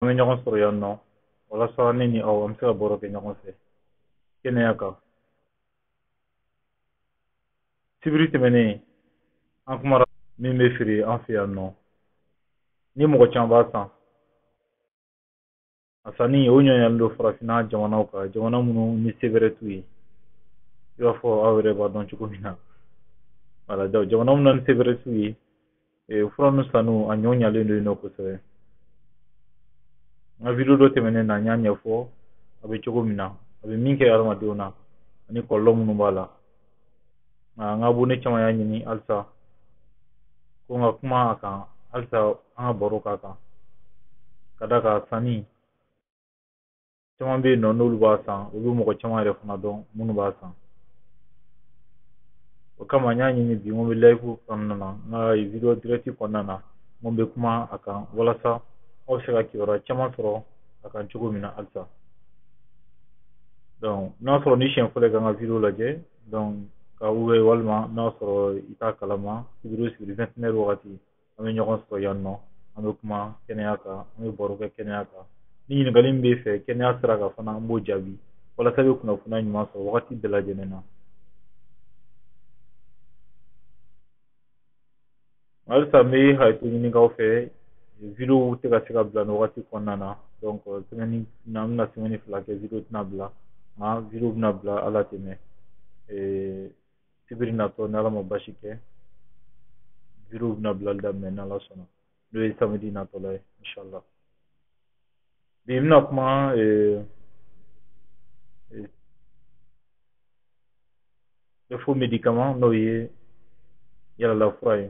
bɛ ɲɔgɔn sɔrɔ yan nɔ walasa ne ni aw an bɛ se ka baro kɛ ɲɔgɔn fɛ kɛnɛya kan. Sibiri tɛmɛnen an kumara min bɛ feere an fɛ yan nɔ ni mɔgɔ caman b'a san a sanni o ɲɔɲɛlen don farafinna jamanaw kan jamana minnu ni se bɛrɛ t'u ye i b'a fɔ aw yɛrɛ b'a dɔn cogo min na wala jamana minnu ni se bɛrɛ t'u ye fura ninnu sanni a ɲɔ ɲalen don yen nɔ kosɛbɛ. N ka video dɔ tɛmɛnen na n y'a ɲɛfɔ a bɛ cogo min na a bɛ min kɛ adamadenw na ani kɔlɔlɔ minnu b'a la n ka abonné caman y'a ɲini halisa ko n ka kuma a kan halisa an ka baro k'a kan ka d'a kan sanni caman bɛ yen nɔ n'olu b'a san olu mɔgɔ caman yɛrɛ fana dɔn minnu b'a san o kama n y'a ɲini bi n ko n bɛ live kɔnɔna na n ka video direct kɔnɔna na n ko n bɛ kuma a kan walasa aw bɛ se ka kibaruya caman sɔrɔ a kan cogo min na halisa. Donc n'a sɔrɔ ni siɲɛ fɔlɔ ka n ka video lajɛ donc ka walima n'a sɔrɔ i t'a kalama sibiri o sibiri 21h wagati an bɛ ɲɔgɔn sɔrɔ yan nɔ an bɛ kuma kɛnɛya kan an bɛ baro kɛ kɛnɛya kan ni ɲininkali min b'e fɛ kɛnɛya sira kan fana an b'o jaabi walasa i bɛ kunnafoniya ɲuman sɔrɔ wagati bɛɛ lajɛlen na. Halisa n bɛ hakili ɲini k'aw fɛ video tɛ ka se ka bila nin wagati kɔnɔna na donc semaine na an bɛna semaine 2 kɛ video tɛna bila nka video bɛna bila ala tɛmɛ sibiri natɔ ni ala ma basi kɛ video bɛna bilali daminɛ ni ala sɔnna n'o ye samedi natɔla ye inshallah. Bi n bɛna kuma faux médicament n'o ye yalala fura ye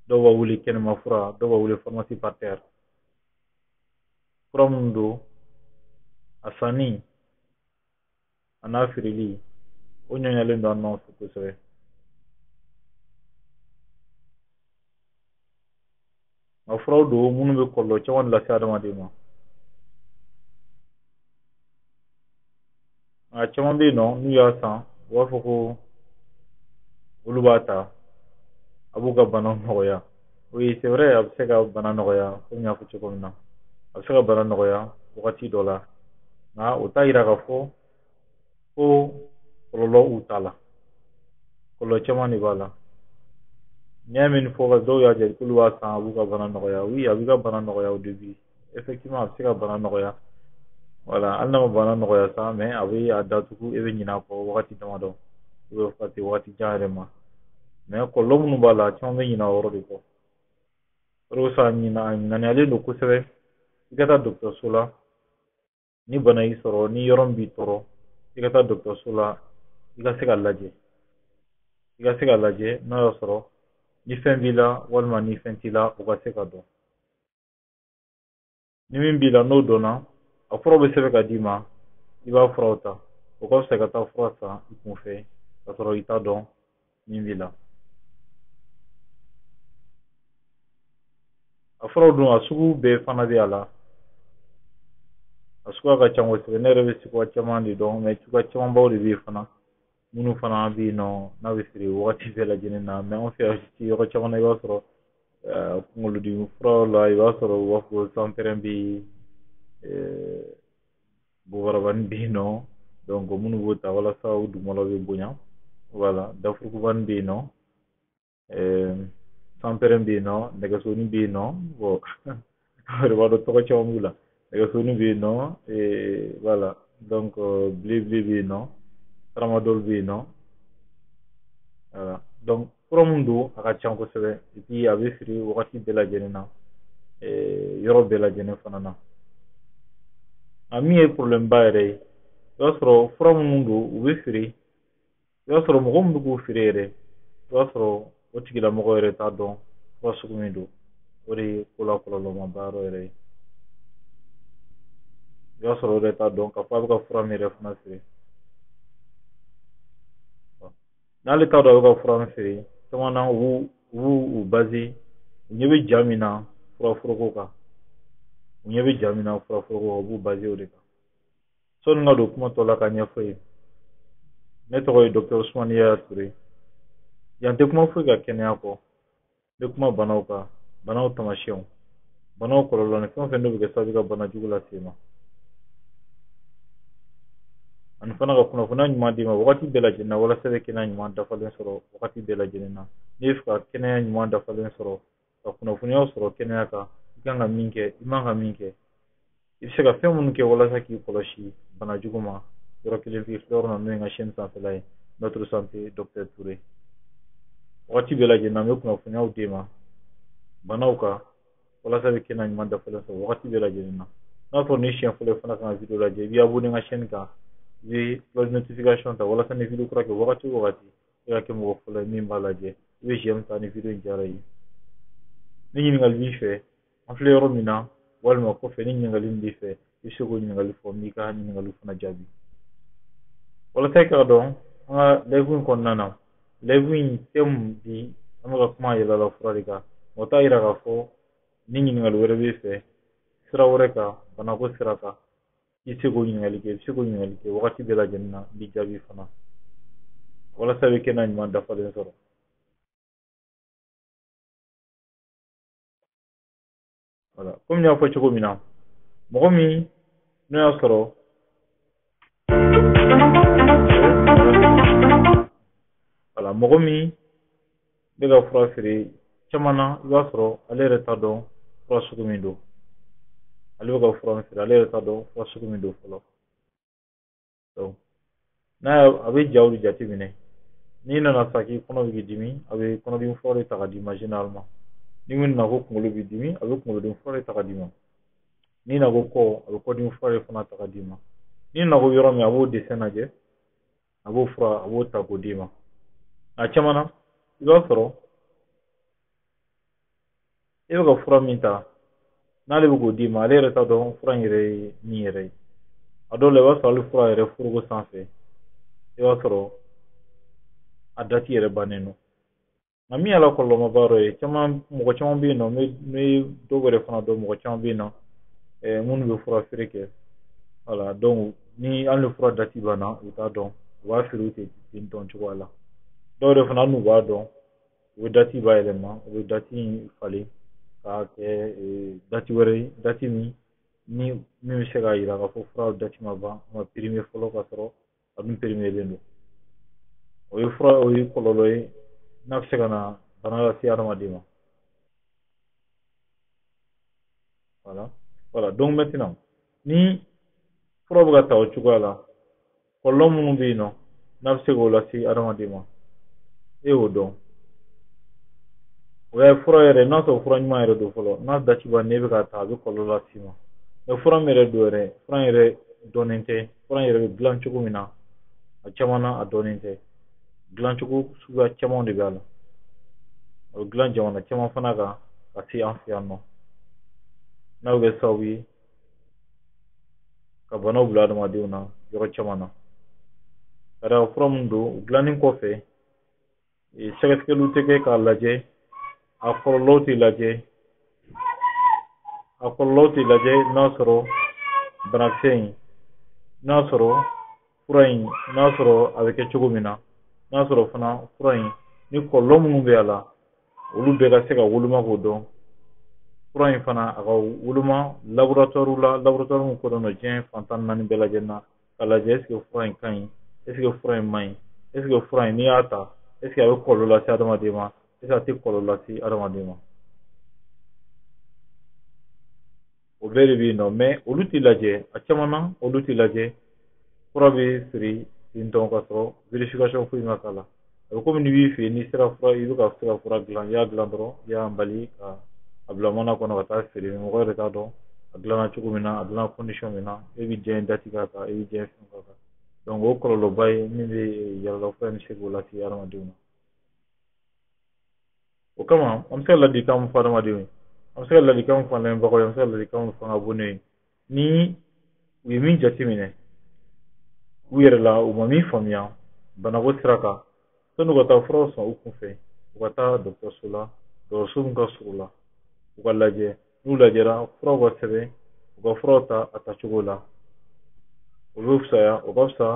dɔw b'a wele kɛnɛma fura dɔw b'a wele pharmacie par terre fura minnu don a sanni a n'a feereli o ɲɔɲɛlen don an nɔfɛ kosɛbɛ. Nka furaw don minnu bɛ kɔlɔlɔ caman lase adamaden ma a caman bɛ yen nɔ n'u y'a san u b'a fɔ ko olu b'a ta a b'u ka bana nɔgɔya oui c'est vrai a bɛ se ka bana nɔgɔya komi n y'a fɔ cogo min na a bɛ se ka bana nɔgɔya wagati dɔ la nka o t'a yira k'a fɔ ko kɔlɔlɔ u t'a la kɔlɔlɔ caman de b'a la. N'i y'a mɛn nin fɔ dɔw y'a jate k'olu b'a san a b'u ka bana nɔgɔya oui a b'i ka bana nɔgɔya au début effectivement a bɛ se ka bana nɔgɔya voilà hali n'a ma bana nɔgɔya sa mais a bɛ a datugu e bɛ ɲinɛ a kɔ wagati damadɔ i bɛ fɔ ten wagati jan yɛrɛ ma mais kɔlɔlɔ minnu b'a la caman bɛ ɲinɛ o yɔrɔ de kɔ o de kosɔn a ŋaniyalen don kosɛbɛ i ka taa dɔgɔtɔrɔso la ni bana y'i sɔrɔ ni yɔrɔ min b'i tɔɔrɔ i ka taa dɔgɔtɔrɔso la i ka se ka lajɛ n'a y'a sɔrɔ ni fɛn b'i la walima ni fɛn t'i la o ka se ka dɔn ni min b'i la n'o dɔnna a fura bɛ sɛbɛn ka d'i ma i b'a furaw ta o ka fisa ka taa fura san i kun fɛ ka sɔrɔ i t'a dɔn min b'i la. A furaw dun a sugu bɛɛ fana bɛ a la a suguya ka ca kosɛbɛ ne yɛrɛ bɛ suguya caman de dɔn mais suguya camanbaw de bɛ yen fana minnu fana bɛ yen nɔ n'a bɛ feere wagati bɛɛ lajɛlen na mais an fɛ yan yɔrɔ caman na i b'a sɔrɔ kunkolodimi furaw la i b'a sɔrɔ u b'a fɔ ko sanpɛrɛn bɛ yen bobarabani bɛ yen nɔ donc minnu b'o ta walasa u dugumalaw bɛ bonya voilà dafurukubani bɛ yen nɔ sanpɛrɛn bɛ yen nɔ nɛgɛsoni bɛ yen nɔ bon aw yɛrɛ b'a dɔn tɔgɔ caman b'u la nɛgɛsoni bɛ yen nɔ voilà donc bilebile bɛ yen nɔ tramadol bɛ yen nɔ voilà donc fura min don a ka ca kosɛbɛ et puis a bɛ feere wagati bɛɛ lajɛlen na yɔrɔ bɛɛ lajɛlen fana na a min ye problème ba yɛrɛ ye i b'a sɔrɔ fura minnu don u bɛ feere i b'a sɔrɔ mɔgɔ min bɛ k'u feere yɛrɛ i b'a sɔrɔ o tigilamɔgɔ yɛrɛ t'a dɔn fura sugu min don o de ye ko la kɔlɔlɔmaba yɔrɔ yɛrɛ ye i b'a sɔrɔ o yɛrɛ t'a dɔn k'a fɔ a bɛ ka fura min yɛrɛ fana feere n'ale t'a dɔn a bɛ ka fura min feere caman na u b'u base u ɲɛ bɛ ja min na furaforoko kan u b'u base o de kan sɔni n ka don kuma tɔ la ka ɲɛfɔ ye ne tɔgɔ ye docteur Usumani Yaya Ture yan tɛ kuma foyi ka kɛnɛya kɔ n bɛ kuma banaw kan banaw tamasiyɛnw banaw kɔlɔlɔ ni fɛn o fɛn n'o bɛ kɛ sababu ka bana jugu lase ma ani fana ka kunnafoniya ɲuman d'i ma wagati bɛɛ lajɛlen na walasa i bɛ kɛnɛya ɲuman dafalen sɔrɔ wagati bɛɛ lajɛlen na n'i bɛ fɛ ka kɛnɛya ɲuman dafalen sɔrɔ ka kunnafoniyaw sɔrɔ kɛnɛya kan i kan ka min kɛ i man ka min kɛ i bɛ se ka fɛn minnu kɛ walasa k'i kɔlɔsi bana jugu ma yɔrɔ kelen f'i filɛ yɔrɔ na n'o ye n ka chaîne sanfɛla ye Notre Santé Docteur Touré wagati bɛɛ lajɛlen na n bɛ kunnafoniyaw d'e ma banaw kan walasa i bɛ kɛnɛya ɲuman dafalen sɔrɔ wagati bɛɛ lajɛlen na n'a sɔrɔ ni siɲɛ fɔlɔ fana kan ka video lajɛ i b'i abonné n ka chaîne kan i bɛ cloche notification ta walasa ni video kura kɛ wagati o wagati i ka kɛ mɔgɔ fɔlɔ ye min b'a lajɛ i bɛ j'aime ta ni video in diyara i ye ni ɲininkali b'i fɛ an filɛ yɔrɔ min na walima kɔfɛ ni ɲininkali min b'i fɛ i bɛ se k'o ɲininkali fɔ n b'i ka ɲininkaliw fana jaabi walasa i k'a dɔn an ka live in kɔnɔna na live in thème bi an bɛ ka kuma yɛlɛla fura de kan o t'a yira k'a fɔ ni ɲininkali wɛrɛ b'i fɛ sira wɛrɛ kan banako sira kan i se k'o ɲininkali kɛ i bɛ se k'o ɲininkali kɛ wagati bɛɛ lajɛlen na n b'i jaabi fana walasa i bɛ kɛnɛya ɲuman dafalen sɔrɔ voilà komi n y'a fɔ cogo min na mɔgɔ min n'o y'a sɔrɔ voilà mɔgɔ min bɛ ka fura feere caman na i b'a sɔrɔ ale yɛrɛ t'a dɔn fura sugu min don ale bɛ ka fura min feere ale yɛrɛ t'a dɔn fura sugu min don fɔlɔ donc a bɛ jaw de jateminɛ n'i nana sa k'i kɔnɔ bɛ k'i dimi a bɛ kɔnɔdimi fura de ta ka d'i ma généralement ni min nana ko kunkolo b'i dimi a bɛ kunkolodimi fura de ta ka d'i ma n'i na ko kɔ a bɛ kɔdimi fura de fana ta ka d'i ma n'i na ko yɔrɔ min a b'o dessin lajɛ a b'o fura a b'o ta k'o d'i ma a caman na i b'a sɔrɔ e bɛ ka fura min ta n'ale bɛ k'o d'i ma ale yɛrɛ t'a dɔn fura in yɛrɛ ye min yɛrɛ ye a dɔw la i b'a sɔrɔ hali fura yɛrɛ foroko sanfɛ i b'a sɔrɔ a dati yɛrɛ bannen don nka min y'ala kɔlɔlɔmaba dɔ ye mɔgɔ caman bɛ yen nɔ ne ye dɔw yɛrɛ fana dɔn mɔgɔ caman bɛ yen nɔ minnu bɛ fura feere kɛ voilà donc ni hali ni fura dati banna u t'a dɔn u b'a feere u ten dɔn cogoya la dɔw yɛrɛ fana hali n'u b'a dɔn u bɛ dati bayɛlɛma u bɛ dati in falen k'a kɛ dati wɛrɛ ye dati min bɛ se k'a jira k'a fɔ fura dati ma ban a ma périmé fɔlɔ k'a sɔrɔ a dun périmé-len don o ye kɔlɔlɔ ye n'a bɛ se ka na bana lase adamaden ma voilà donc maintenant ni fura bɛ ka ta o cogoya la kɔlɔlɔ minnu bɛ yen nɔ n'a bɛ se k'o lase adamaden ma e y'o dɔn o y'a fura yɛrɛ n'a sɔrɔ fura ɲuman yɛrɛ don fɔlɔ n'a dati banna n'e bɛ k'a ta a bɛ kɔlɔlɔ las'i ma mais fura min yɛrɛ don yɛrɛ fura in yɛrɛ dɔnnen tɛ fura in yɛrɛ bɛ dilan cogo min na a caman na a dɔnnen tɛ dilan cogo suguya caman de b'a la a bɛ dilan jamana caman fana kan ka se an fɛ yan nɔ n'a bɛ kɛ sababu ye ka banaw bila adamadenw na yɔrɔ caman na ka d'a kan fura min don dilanni kɔfɛ sɛgɛsɛgɛliw tɛ kɛ k'a lajɛ a kɔlɔlɔw tɛ lajɛ n'a sɔrɔ banakisɛ in n'a sɔrɔ fura in n'a sɔrɔ a bɛ kɛ cogo min na n'a sɔrɔ fana fura in ni kɔlɔlɔ minnu bɛ a la olu bɛɛ ka se ka woloma k'o dɔn fura in fana a ka woloma laboratoire min kodɔn don diɲɛ fan 14 bɛɛ lajɛlen na k'a lajɛ est ce que fura in ka ɲi est ce que fura in man ɲi est ce que fura in n'i y'a ta est ce que a bɛ kɔlɔlɔ lase adamaden ma est ce que a tɛ kɔlɔlɔ lase adamaden ma o bɛɛ de bɛ yen nɔ mais olu tɛ lajɛ a caman na olu tɛ lajɛ fura bɛ feere ten tɔn ka sɔrɔ vérification foyi ma k'a la a bɛ komi n'i b'i fɛ yen n'i sera fura i bɛ ka se ka fura dilan i y'a dilan dɔrɔn i y'a bali ka a bila mana kɔnɔ ka taa feere mɔgɔ yɛrɛ t'a dɔn a dilanna cogo min na a dilanna condition min na e bɛ diɲɛ dati k'a kan e bɛ diɲɛ fɛn k'a kan donc o kɔlɔlɔba ye min bɛ yɛlɛla fura in bɛ se k'o lase adamadenw ma o kama an bɛ se ka ladilikan min fɔ adamadenw ye an bɛ se ka ladilikan min fɔ an lamɛnbagaw ye an bɛ se ka ladilikan min fɔ an ka abonnés ye ni u ye min jateminɛ u yɛrɛ la u ma min faamuya banako sira kan sani u ka taa furaw san u kun fɛ u ka taa dɔgɔtɔrɔso la dɔgɔtɔrɔso min ka surun u la u ka lajɛ n'u lajɛra furaw ka sɛbɛn u ka furaw ta a tacogo la o bɛ fisaya o ka fisa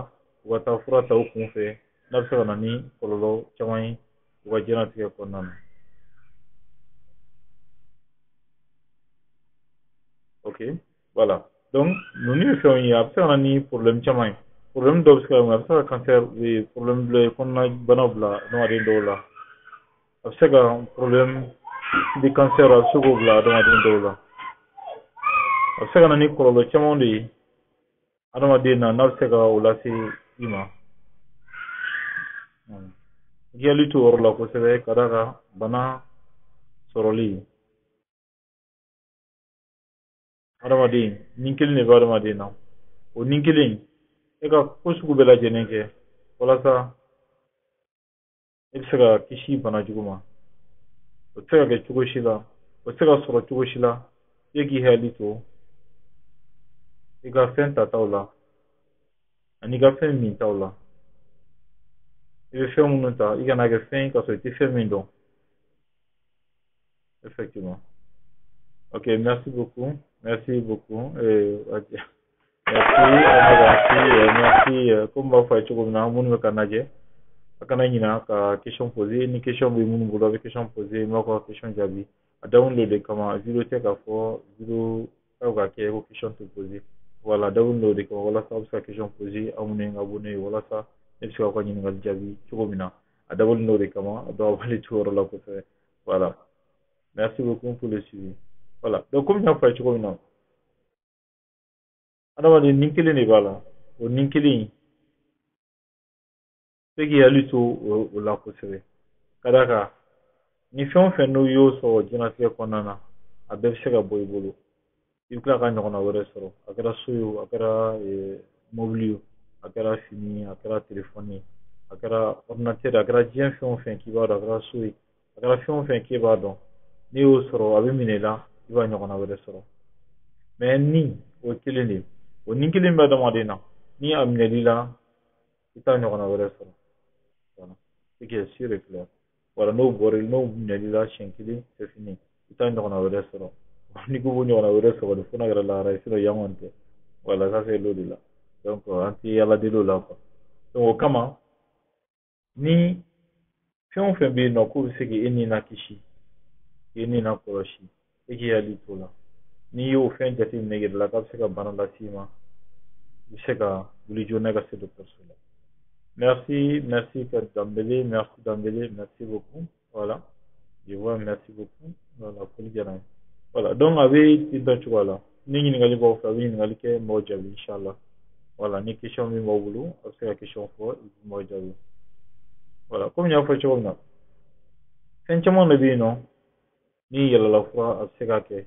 u ka taa fura ta u kun fɛ n'a bɛ se ka na ni kɔlɔlɔ caman ye u ka diɲɛlatigɛ kɔnɔna na ok voilà donc nuni be fɛnw ye a bɛ se ka na ni problème caman ye problème dɔw bɛ se ka mun a bɛ se ka cancer problème bila kɔnɔna banaw bila adamaden dɔw la a bɛ se ka problème de cancer a bɛ se k'o bila adamaden dɔw la a bɛ se ka na ni kɔlɔlɔ caman de ye adamaden na n'a bɛ se ka o lase i ma i hakili to o yɔrɔ la kosɛbɛ ka d'a kan bana sɔrɔli adamaden ni kelen de bɛ adamaden na o ni kelen e ka ko sugu bɛɛ lajɛlen kɛ walasa e bɛ se ka kisi bana jugu ma o tɛ se ka kɛ cogo si la o tɛ se ka sɔrɔ cogo si la e k'i hakili to i ka fɛn tataw la ani i ka fɛn min taw la i bɛ fɛn minnu ta i kana kɛ fɛn ka sɔrɔ i tɛ fɛn min dɔn effectivement ok merci beaucoup merci beaucoup merci comme b'a fɔ a ye cogo min na minnu bɛ ka lajɛ a kana ɲina ka question poser ni question bɛ minnu bolo a bɛ question poser n b'a ka question jaabi a dabɔlen don de kama video tɛ k'a fɔ video aw ka kɛ ko question tɛ poser voilà a dabɔlen don de kama walasa aw bɛ se ka question poser aw minnu ye n ka abonné ye walasa ne bɛ se k'aw ka ɲininkali jaabi cogo min na a dabɔlen don de kama donc a b'ale to o yɔrɔ la kosɛbɛ voilà merci beaucoup pour le suivi voilà donc comme n y'a fɔ a ye cogo min na adamaden ni kelen de b'a la o ni kelen f'e k'i hakili to o la kosɛbɛ ka d'a kan ni fɛn o fɛn n'o y'o sɔrɔ diɲɛlatigɛ kɔnɔna na a bɛɛ bɛ se ka bɔ i bolo i bɛ tila ka ɲɔgɔnna wɛrɛ sɔrɔ a kɛra so ye o a kɛra mobili ye a kɛra fini ye a kɛra telefɔni ye a kɛra ordinateur a kɛra diɲɛ fɛn o fɛn k'i b'a dɔn a kɛra so ye a kɛra fɛn o fɛn k'e b'a dɔn n'i y'o sɔrɔ a bɛ minɛ i la i b'a ɲɔgɔnna wɛrɛ sɔrɔ mais ni o ye kelen de ye o ni kelen bɛ adamaden na ni a minɛl'i la i t'a ɲɔgɔnna wɛrɛ sɔrɔ voilà c'est que c'est sûr et clair voilà n'o bɔra n'o minɛl'i la siɲɛ kelen c'est fini i t'a ɲɔgɔnna wɛrɛ sɔrɔ n'i ko ɲɔgɔnna wɛrɛ sɔrɔ de fo n'a kɛra lahara ye sinon yan kɔni tɛ voilà ça c'est l'eau de la donc an tɛ ala deli o la quoi donc o kama ni fɛn o fɛn bɛ yen nɔ k'o bɛ se k'e ni na kisi k'e ni na kɔlɔsi e k'i hakili t'o la n'i y'o fɛn jateminɛ i yɛrɛ la k'a bɛ se ka bana lase i ma i bɛ se ka wuli joona ka se dɔgɔtɔrɔso la merci merci Kadi Dembélé merci Dembélé merci beaucoup voilà je vois merci beaucoup voilà foli diyara n ye voilà donc a bɛ ten tɔ cogoya la ni ɲininkali b'aw fɛ a bɛ ɲininkali kɛ n b'aw jaabi inshallah voilà ni question min b'aw bolo a bɛ se ka question fɔ i b'aw jaabi voilà komi n y'a fɔ cogo min na fɛn caman de bɛ yen nɔ ni yɛlɛla fura a bɛ se ka kɛ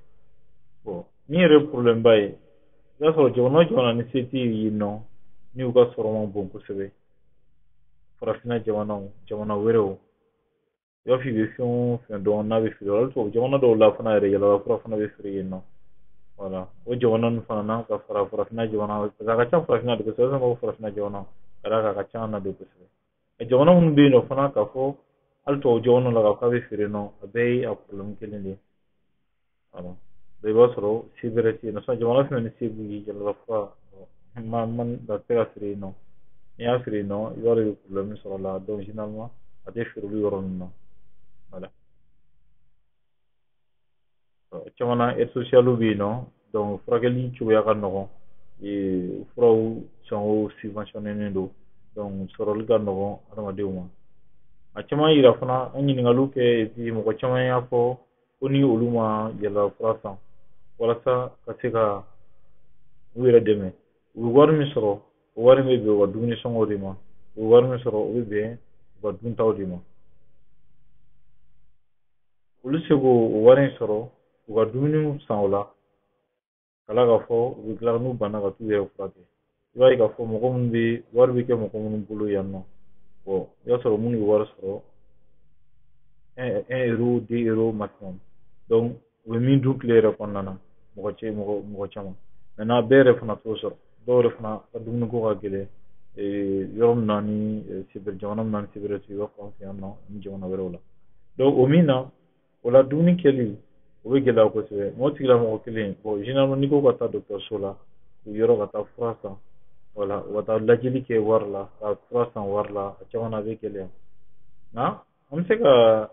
bon min yɛrɛ ye problème ba ye i b'a sɔrɔ jamana o jamana ni se tɛ yen nɔ ni u ka sɔrɔ man bon kosɛbɛ farafinna jamana wɛrɛw i b'a fɔ i bɛ fɛn o fɛn dɔn n'a bɛ feere hali tubabu jamana dɔw la fana yɛrɛ yɛlɛla fura fana bɛ feere yen nɔ voilà o jamana ninnu fana na ka fara farafinna jamana parce que a ka ca farafinna de kosɛbɛ ko farafinna jamana ka d'a kan a ka ca an na de kosɛbɛ jamana minnu bɛ yen nɔ fana k'a fɔ hali tubabu jamana la k'a fɔ k'a bɛ feere nɔ a bɛɛ ye a problème kelen de ye voilà i b'a sɔrɔ se bɛrɛ tɛ yen nɔ jamana fɛn ni se b'u ye yɛlɛla fura man da tɛ ka feere yen nɔ n'i y'a feere yen nɔ i b'a dɔn i bɛ problème sɔrɔ a la donc généralement a tɛ feere olu yɔrɔ ninnu na voilà caman na aide sociale bɛ yen nɔ donc furakɛli cogoya ka nɔgɔn furaw sɔngɔw subventionné don donc sɔrɔli ka nɔgɔn adamadenw ma a caman yira fana an ɲininkaliw kɛ mɔgɔ caman y'a fɔ ko ni olu ma yɛlɛla fura san walasa ka se ka u yɛrɛ dɛmɛ u bɛ wari min sɔrɔ o wari bɛ bɛn u ka dumuni sɔngɔw de ma u bɛ wari min sɔrɔ o bɛ bɛn u ka duntaw de ma olu se k'o wari in sɔrɔ u ka dumuni san o la ka tila k'a fɔ u bɛ tila n'u banna ka t'u yɛrɛ furakɛ i b'a ye k'a fɔ mɔgɔ minnu bɛ wari bɛ kɛ mɔgɔ minnu bolo yan nɔ bon i b'a sɔrɔ minnu ye wari sɔrɔ 1 euro 2 euros maximum donc u bɛ min dun tile yɛrɛ kɔnɔna na mɔgɔ caman maintenant bɛɛ yɛrɛ fana t'o sɔrɔ dɔw yɛrɛ fana ka dumuniko ka gɛlɛn yɔrɔ min na ni jamana min na ni sebɛrɛ tɛ i b'a fɔ an fɛ yan nɔ ni jamana wɛrɛw la donc o min na o la dumuni kɛli o bɛ gɛlɛya kosɛbɛ mɔgɔ tigilamɔgɔ kelen bon généralement n'i ko ka taa dɔgɔtɔrɔso la u yɔrɔ ka taa fura san voilà u ka taa lajɛli kɛ wari la ka fura san wari la a caman na a bɛ gɛlɛya nka an bɛ se ka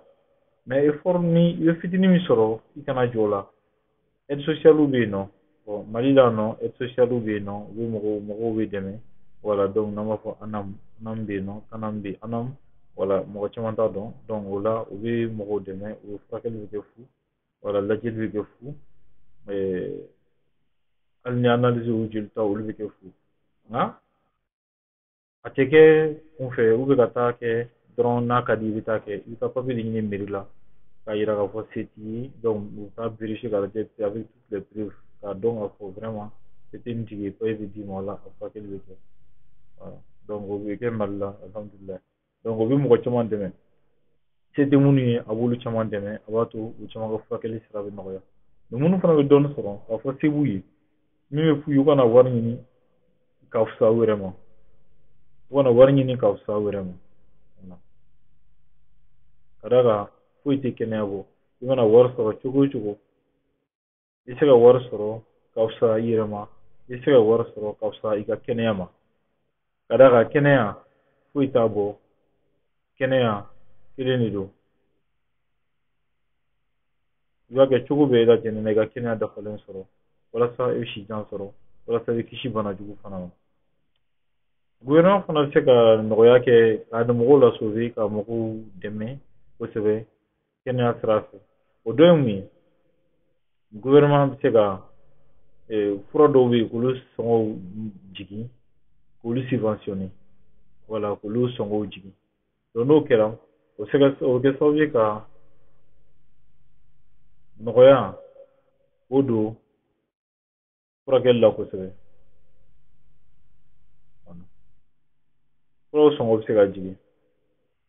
mais effort ni i bɛ fitinin min sɔrɔ i kana jɔ o la aide sociale bɛ yen nɔ bon Mali là non aide sociale ou bien non oui mɔgɔw bɛ dɛmɛ voilà donc n'an b'a fɔ anam bɛ yen nɔ kanam bɛ anam voilà mɔgɔ caman t'a dɔn donc o la u bɛ mɔgɔw dɛmɛ u bɛ furakɛli bɛ kɛ fu voilà lajɛli bɛ kɛ fu hali ni analyse y'u joli ta olu bɛ kɛ fu nka a tɛ kɛ kunfɛ ka taa kɛ dɔrɔn n'a ka di i bɛ taa kɛ i bɛ taa papiye de ɲini mairie la k'a yira k'a fɔ se t'i ye donc u t'a vérifier k'a lajɛ avec toutes les preuves k'a dɔn k'a fɔ vraiment se tɛ nin tigi ye papiye bɛ d'i ma o la a furakɛli bɛ kɛ voilà donc o bɛ kɛ Mali la alhamdulilayi donc o bɛ mɔgɔ caman dɛmɛ se tɛ minnu ye a b'olu caman dɛmɛ a b'a to u caman ka furakɛli sira bɛ nɔgɔya mais minnu fana bɛ dɔɔnin sɔrɔ k'a fɔ se b'u ye min bɛ f'u ye u kana wari ɲini ka fisa u yɛrɛ ma u kana wari ɲini ka fisa u yɛrɛ ma ka d'a kan foyi tɛ kɛnɛya bɔ i mana wari sɔrɔ cogo o cogo i tɛ se ka wari sɔrɔ ka fisa i yɛrɛ ma i tɛ se ka wari sɔrɔ ka fisa i ka kɛnɛya ma ka d'a kan kɛnɛya foyi t'a bɔ kɛnɛya kelen de don i b'a kɛ cogo bɛɛ lajɛlen na i ka kɛnɛya dafalen sɔrɔ walasa i bɛ sijan sɔrɔ walasa i bɛ kisi bana jugu fana ma gouvernement fana bɛ se ka nɔgɔya kɛ ka mɔgɔw lasauver ka mɔgɔw dɛmɛ kosɛbɛ kɛnɛya sira fɛ o dɔ ye mun ye gouvernement bɛ se ka fura dɔw bɛ yen k'olu sɔngɔw jigin k'olu subventionner voilà k'olu sɔngɔw jigin donc n'o kɛra o bɛ kɛ sababu ye ka nɔgɔya o don furakɛli la kosɛbɛ furaw sɔngɔ bɛ se ka jigin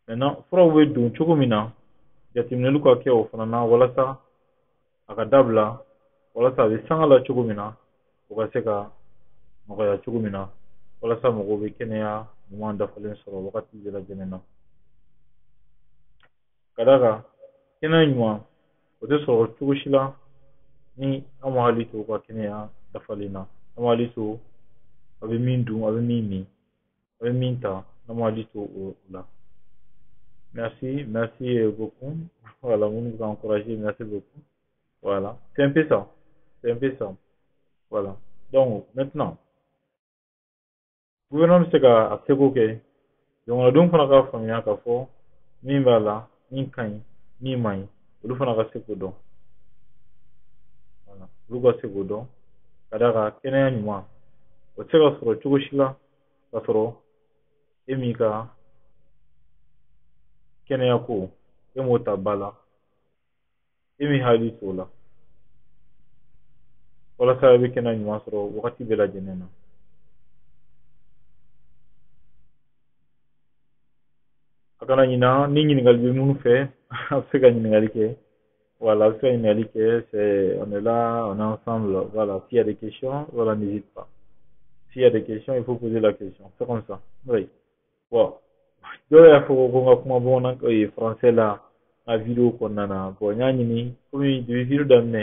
maintenant furaw bɛ don cogo min na jateminɛliw ka kɛ o fana na walasa a ka dabila walasa a bɛ sanga la cogo min na o ka se ka nɔgɔya cogo min na walasa mɔgɔw bɛ kɛnɛya ɲuman dafalen sɔrɔ wagati bɛɛ lajɛlen na ka d'a kan kɛnɛya ɲuman o tɛ sɔrɔ cogo si la ni an ma hakili to u ka kɛnɛya dafalen na an ma hakili to a bɛ min dun a bɛ min min a bɛ min ta an ma hakili to o la merci beaucoup voilà minnu bɛ encourager merci beaucoup voilà c'est un peu ça voilà donc maintenant gouvernement bɛ se ka a seko kɛ jamanadenw fana k'a faamuya k'a fɔ min b'a la min ka ɲi min man ɲi olu fana ka se k'o dɔn voilà olu ka se k'o dɔn ka d'a kan kɛnɛya ɲuman o tɛ se ka sɔrɔ cogo si la k'a sɔrɔ e m'i ka kɛnɛya ko e m'o ta ba la e m'i hakili to o la walasa e bɛ kɛnɛya ɲuman sɔrɔ wagati bɛɛ lajɛlen na a kana ɲina ni ɲininkali bɛ minnu fɛ a bɛ se ka ɲininkali kɛ voilà a bɛ se ka ɲininkali kɛ on est là on est ensemble voilà s'il y a des questions voilà n'hésite pas s'il y a des questions il faut poser la question c'est comme ça oui bon dɔw y'a fɔ ko n ka kuma bamanan français la a vidéo kɔnɔna na bon n y'a ɲini komi depuis vidéo daminɛ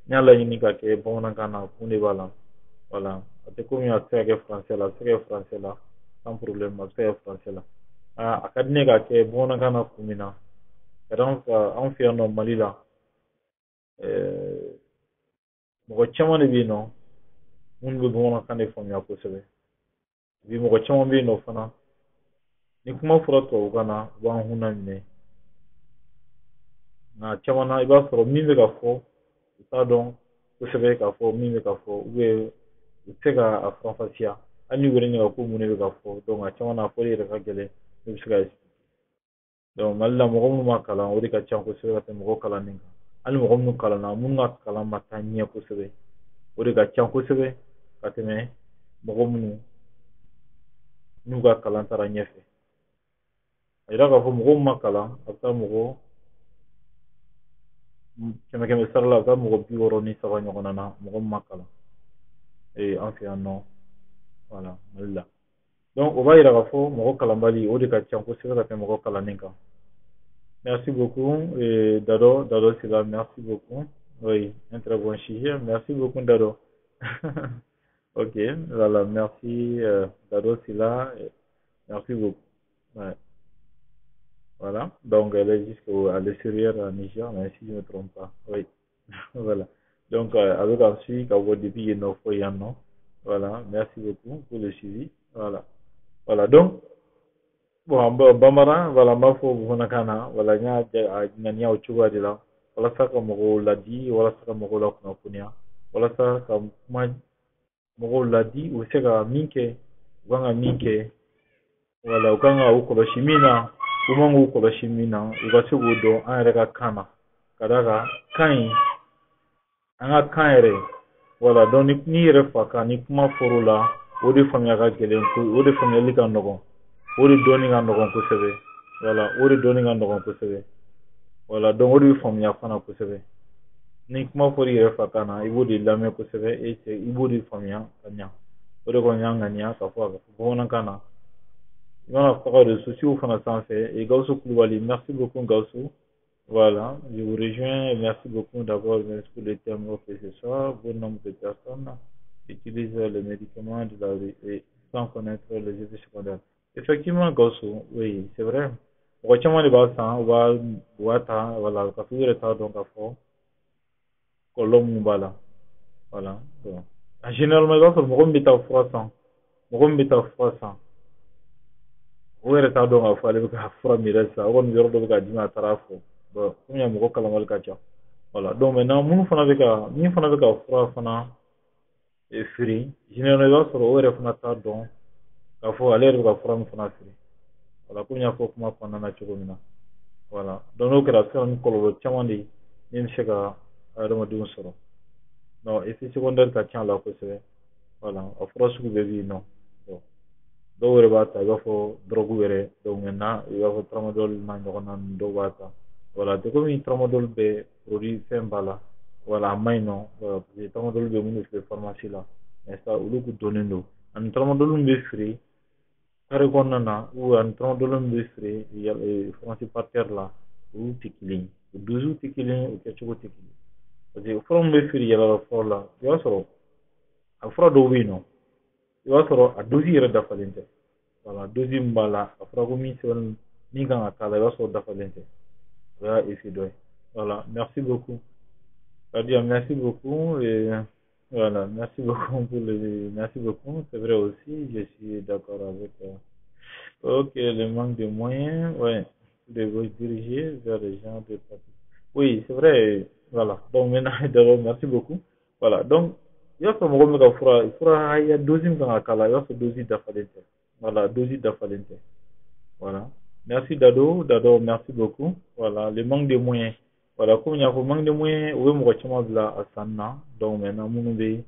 n y'a laɲini ka kɛ bamanankan na kun de b'a la voilà a tɛ komi a tɛ se ka kɛ français la a bɛ se ka kɛ français la sans problème a bɛ se ka kɛ français la a ka di ne ka kɛ bamanankan na kun min na ka d'a kan anw fɛ yan nɔ Mali la mɔgɔ caman de bɛ yen nɔ minnu bɛ bamanankan de faamuya kosɛbɛ bi mɔgɔ caman bɛ yen nɔ fana ni kuma fɔra tubabukan na u b'an hunna minɛ nka caman na i b'a sɔrɔ min bɛ ka fɔ u t'a dɔn kosɛbɛ k'a fɔ min bɛ ka fɔ u tɛ se ka a faranfasiya hali ni u yɛrɛ ɲininka ko mun de bɛ ka fɔ donc a caman na a fɔli yɛrɛ ka gɛlɛn ne bɛ se ka expliquer donc Mali la mɔgɔ minnu ma kalan o de ka ca kosɛbɛ ka tɛmɛ mɔgɔ kalannen kan hali mɔgɔ minnu kalanna minnu ka kalan ma taa ɲɛ kosɛbɛ o de ka ca kosɛbɛ ka tɛmɛ mɔgɔ minnu n'u ka kalan taara ɲɛfɛ a yira k'a fɔ mɔgɔw ma kalan a bɛ taa mɔgɔ kɛmɛ kɛmɛ sara la a bɛ taa mɔgɔ 63 ɲɔgɔnna na mɔgɔ min ma kalan an fɛ yan nɔ voilà Mali la donc o b'a yira k'a fɔ mɔgɔ kalanbali o de ka ca kosɛbɛ ka tɛmɛ mɔgɔ kalannen kan merci beaucoup Dado Sila merci beaucoup oui un très bon sujet merci beaucoup Dado ok voilà merci Dado Sila merci beaucoup ouais. Voilà, donc elle est jusqu'à l'extérieur à Niger, mais si je ne me trompe pas. Oui, voilà. Donc, avec ensuite, quand vous depuis une offre, non. Voilà, merci beaucoup pour le suivi. Voilà. Voilà, donc, bon, Bambara, voilà, ma fo Bunakana, voilà, nya uchuwa de la, voilà, ça comme l'a dit, voilà, ça comme la kunakunia, voilà, ça comme moi, mogo l'a dit, ou c'est que minke, wanga minke, voilà, ukanga ukoloshimina, umangu ukoloshimina, ugasugudo, an rega kana, kadaga, kain, anga kaire, voilà, donc ni yɛrɛ fa kan ni kuma fɔr'o la o de faamuya ka gɛlɛn o de faamuyali ka nɔgɔn o de dɔnni ka nɔgɔn kosɛbɛ voilà o de dɔnni ka nɔgɔn kosɛbɛ voilà donc o de bɛ faamuya fana kosɛbɛ ni kuma fɔr'i yɛrɛ fa kan na i b'o de lamɛn kosɛbɛ i b'o de faamuya ka ɲa o de kɔni y'an ŋaniya k'a fɔ a ka fɔ bamanankan na i mana faga réseaux sociaux fana sanfɛ et Gawusu Kulubali merci beaucoup Gawusu. Voilà, je vous rejoins. Merci beaucoup d'abord pour le thème que ce soir. Bon nombre de personnes utilisent les médicaments de la vie et sans connaître les effets secondaires. Effectivement, Gossou, oui, c'est vrai. Rochement de Bassan, on va boire, voilà, quand tu retard donc à fond, colombe bala. Voilà. Bon. En général, il va falloir me remettre à froissant. Me remettre à froissant. Où est retard donc à fond, aller à froid, mais ça, on ne verra donc à dîner à tarafo. Bon, comme il y a mon calamal kacha. Voilà, donc maintenant, nous faisons avec un froid fana et free. Généralement, sur le haut, fana ta donc, il faut aller avec un froid fana free. Voilà, comme il y a beaucoup de fana na chogomina. Voilà, donc nous créons une colonne chamandi, même si c'est à remonter soro. Non, et c'est secondaire qui tient là que c'est. Voilà, un froid sur le bébé non. Donc, il faut drogue donc maintenant, il faut tramadol nan do bata. Voilà, de comme il tramadol be produit fait bala. Voilà, maintenant, voilà, parce que tramadol be mun de pharmacie là. Mais ça, au lieu de donner nous, un tramadol be free, carré nana ou un tramadol be free, il y a les pharmacie par terre là, ou tikiling, ou 12 tikiling, ou quelque chose tikiling. Parce que from be free, il y a la fois là, il y a ça, a fra do vino, il y a ça, a 12 heures d'affalente. Voilà, deuxième bala, après commission, ni quand à la version d'affalente. Voilà, et c'est deux. Voilà, merci beaucoup. C'est-à-dire, merci beaucoup et voilà, merci beaucoup pour merci beaucoup. C'est vrai aussi, je suis d'accord avec. Ok, le manque de moyens, ouais, de vous diriger vers les gens de pratique. Oui, c'est vrai, voilà. Donc maintenant, merci beaucoup. Voilà, donc, il y a ce moment il y a deuxième dans la cala, il y a ce deuxième d'affalente. Voilà, deuxième d'affalente. Voilà. Merci Dado. Dado, merci beaucoup. Voilà, le manque de moyens. Voilà, comme il y a un manque de moyens, oui, moi, je suis là à Sanna. Donc maintenant, mon bé,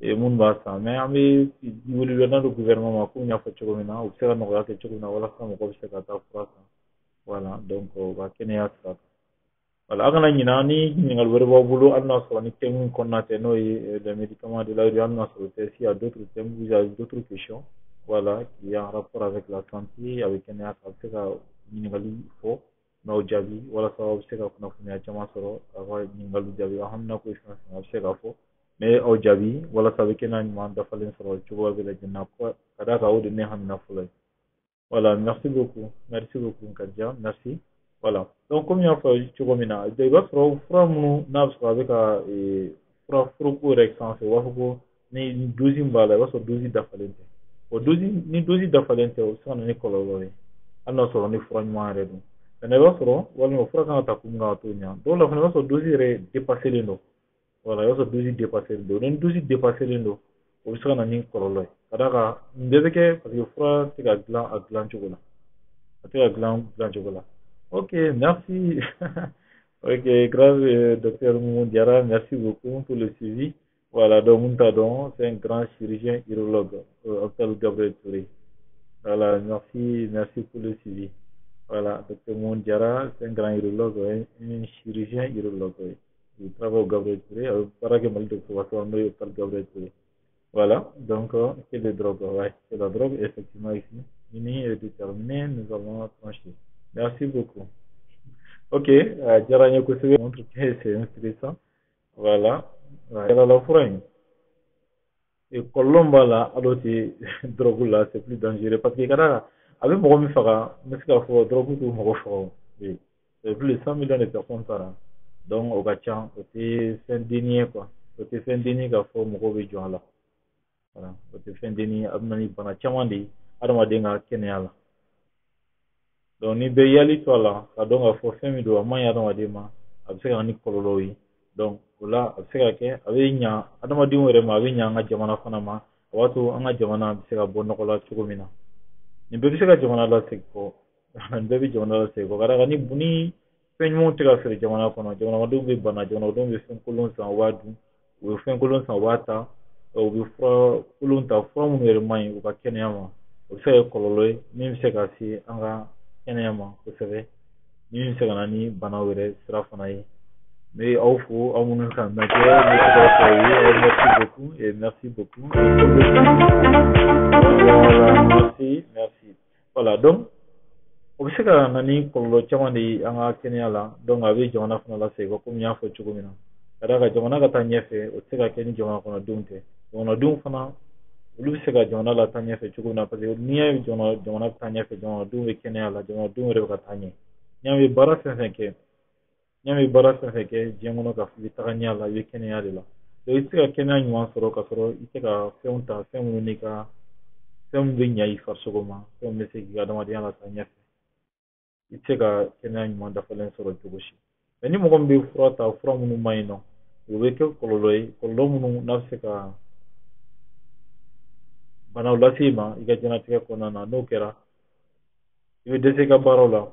et mon basa. Mais on est, niveau du gouvernement, comme il y a fait maintenant, ou c'est un organe que tu connais, voilà, ça, mon gars, c'est à ta phrase. Voilà, donc, on va kenner ça. Voilà, agana nyina ni ningal werba bulu anna so ni temu konnate no les médicaments de la rue anna so s'il y a d'autres thèmes, vous avez d'autres questions, voilà, qui est en rapport avec la santé, avec un aspect ningal fo no jabi, voilà ça c'est ka kuna kuna chama soro ava ningal jabi hamna ko isna c'est ka fo mais au jabi voilà ça avec un man da falen soro chuba bela jinna ko kada ka wodi ne hamna fulay. Voilà, merci beaucoup Kadja, merci. Voilà. Donc, comme il y a fait, tu vois, maintenant, il va falloir nous avec un fruit récent, c'est voir ni 12 balles, va se 12 d'affalente. Au 12 ni 12 d'affalente, au sein de l'école, à nos on est franchement arrêté. Et ne va falloir, voilà, on fera quand tu as tout bien. Donc, la fin va se 12 dépasser les noms. Voilà, va se 12 dépasser les noms. Donc, 12 dépasser les noms. Au sein de l'école, kadaka, ndezeke, parce que fera, c'est à gland chocolat. C'est à gland chocolat. Ok, merci. Ok, grave, docteur Moundiara, merci beaucoup pour le suivi. Voilà, donc Muntadon, c'est un grand chirurgien urologue, Hôpital Gabriel Touré. Voilà, merci pour le suivi. Voilà, docteur Moundiara, c'est un grand urologue, un chirurgien urologue. Oui. Il travaille au Gabriel Touré, par exemple, le docteur Wassoir, au Hôpital Gabriel Touré. Voilà, donc, c'est les drogues, ouais, c'est la drogue, effectivement, ici. Fini et déterminé, nous allons trancher. Merci beaucoup. Ok, jaranya kusube montre que c'est intéressant. Voilà. Voilà la fourraine. Et Colomba là, alors c'est drogue là, c'est plus dangereux parce que quand avec mon ami Farah, mais c'est qu'il faut drogue tout mon choix. C'est plus de 100 millions de personnes par an. Donc au Gatchan, c'est un dernier quoi. o tɛ fɛn denni k'a fɔ mɔgɔw bɛ jɔ a la voilà o tɛ fɛn denni a bɛ na ni bana caman de ye adamaden ka kɛnɛya la donc ni bɛ yali to a la ka dɔn k'a fɔ fɛn min don a man ɲi adamaden ma a bɛ se ka na ni kɔlɔlɔw ye donc o la a bɛ se ka kɛ a bɛ ɲa adamadenw yɛrɛ ma a bɛ ɲa an ka jamana fana ma a b'a to an ka jamana bɛ se ka bɔ nɔgɔ la cogo min na nin bɛɛ bɛ se ka jamana lasegin kɔ nin bɛɛ bɛ jamana lasegin kɔ ka d'a kan ni fɛn ɲumanw tɛ ka feere jamana kɔnɔ jamanadenw bɛ bana jamanadenw bɛ fɛn kolon san u b'a dun u bɛ fɛn kolon san u b'a ta u bɛ fura kolon ta fura minnu yɛrɛ man ɲi u ka kɛnɛya ma o bɛ se ka kɛ kɔlɔlɔ ye min bɛ se ka se an ka kɛnɛya ma kosɛbɛ min bɛ se ka na ni banaw yɛrɛ sira fana ye n bɛ aw fo aw minnu kan lajɛ n bɛ se k'a fɔ aw ye merci beaucoup merci voilà donc o bɛ se ka na ni kɔlɔlɔ caman de ye an ka kɛnɛya la donc a bɛ jamana fana lasegin komi n y'a fɔ cogo min na ka d'a kan jamana ka taa ɲɛfɛ o tɛ se ka kɛ ni jamana kɔnɔdenw tɛ jamanadenw fana olu bɛ se ka jamana la taa ɲɛfɛ cogo min na parce que n'i y'a ye jamana bɛ taa ɲɛfɛ jamanadenw bɛ kɛnɛya la jamanadenw yɛrɛ bɛ ka taa ɲɛ n'i y'a mɛn baara fɛn fɛn kɛ diɲɛ kɔnɔ k'a fɔ i bɛ taga ɲɛ la i bɛ kɛnɛya de la donc i tɛ se ka kɛnɛya ɲuman sɔrɔ ka sɔrɔ i tɛ ka fɛnw ta fɛn minnu bɛ ɲa i farisogo ma fɛn min bɛ se k'i ka adamadenya la taa ɲɛfɛ i tɛ se ka kɛnɛya ɲuman dafalen sɔrɔ cogo si mɛ ni mɔgɔ min bɛ fura ta fura minnu man ɲi nɔ o bɛ kɛ kɔlɔlɔ ye kɔlɔlɔ minnu n'a bɛ se ka banaw lase i ma i ka diɲɛnatigɛ kɔnɔna na n'o kɛra i bɛ dɛsɛ i ka baaraw la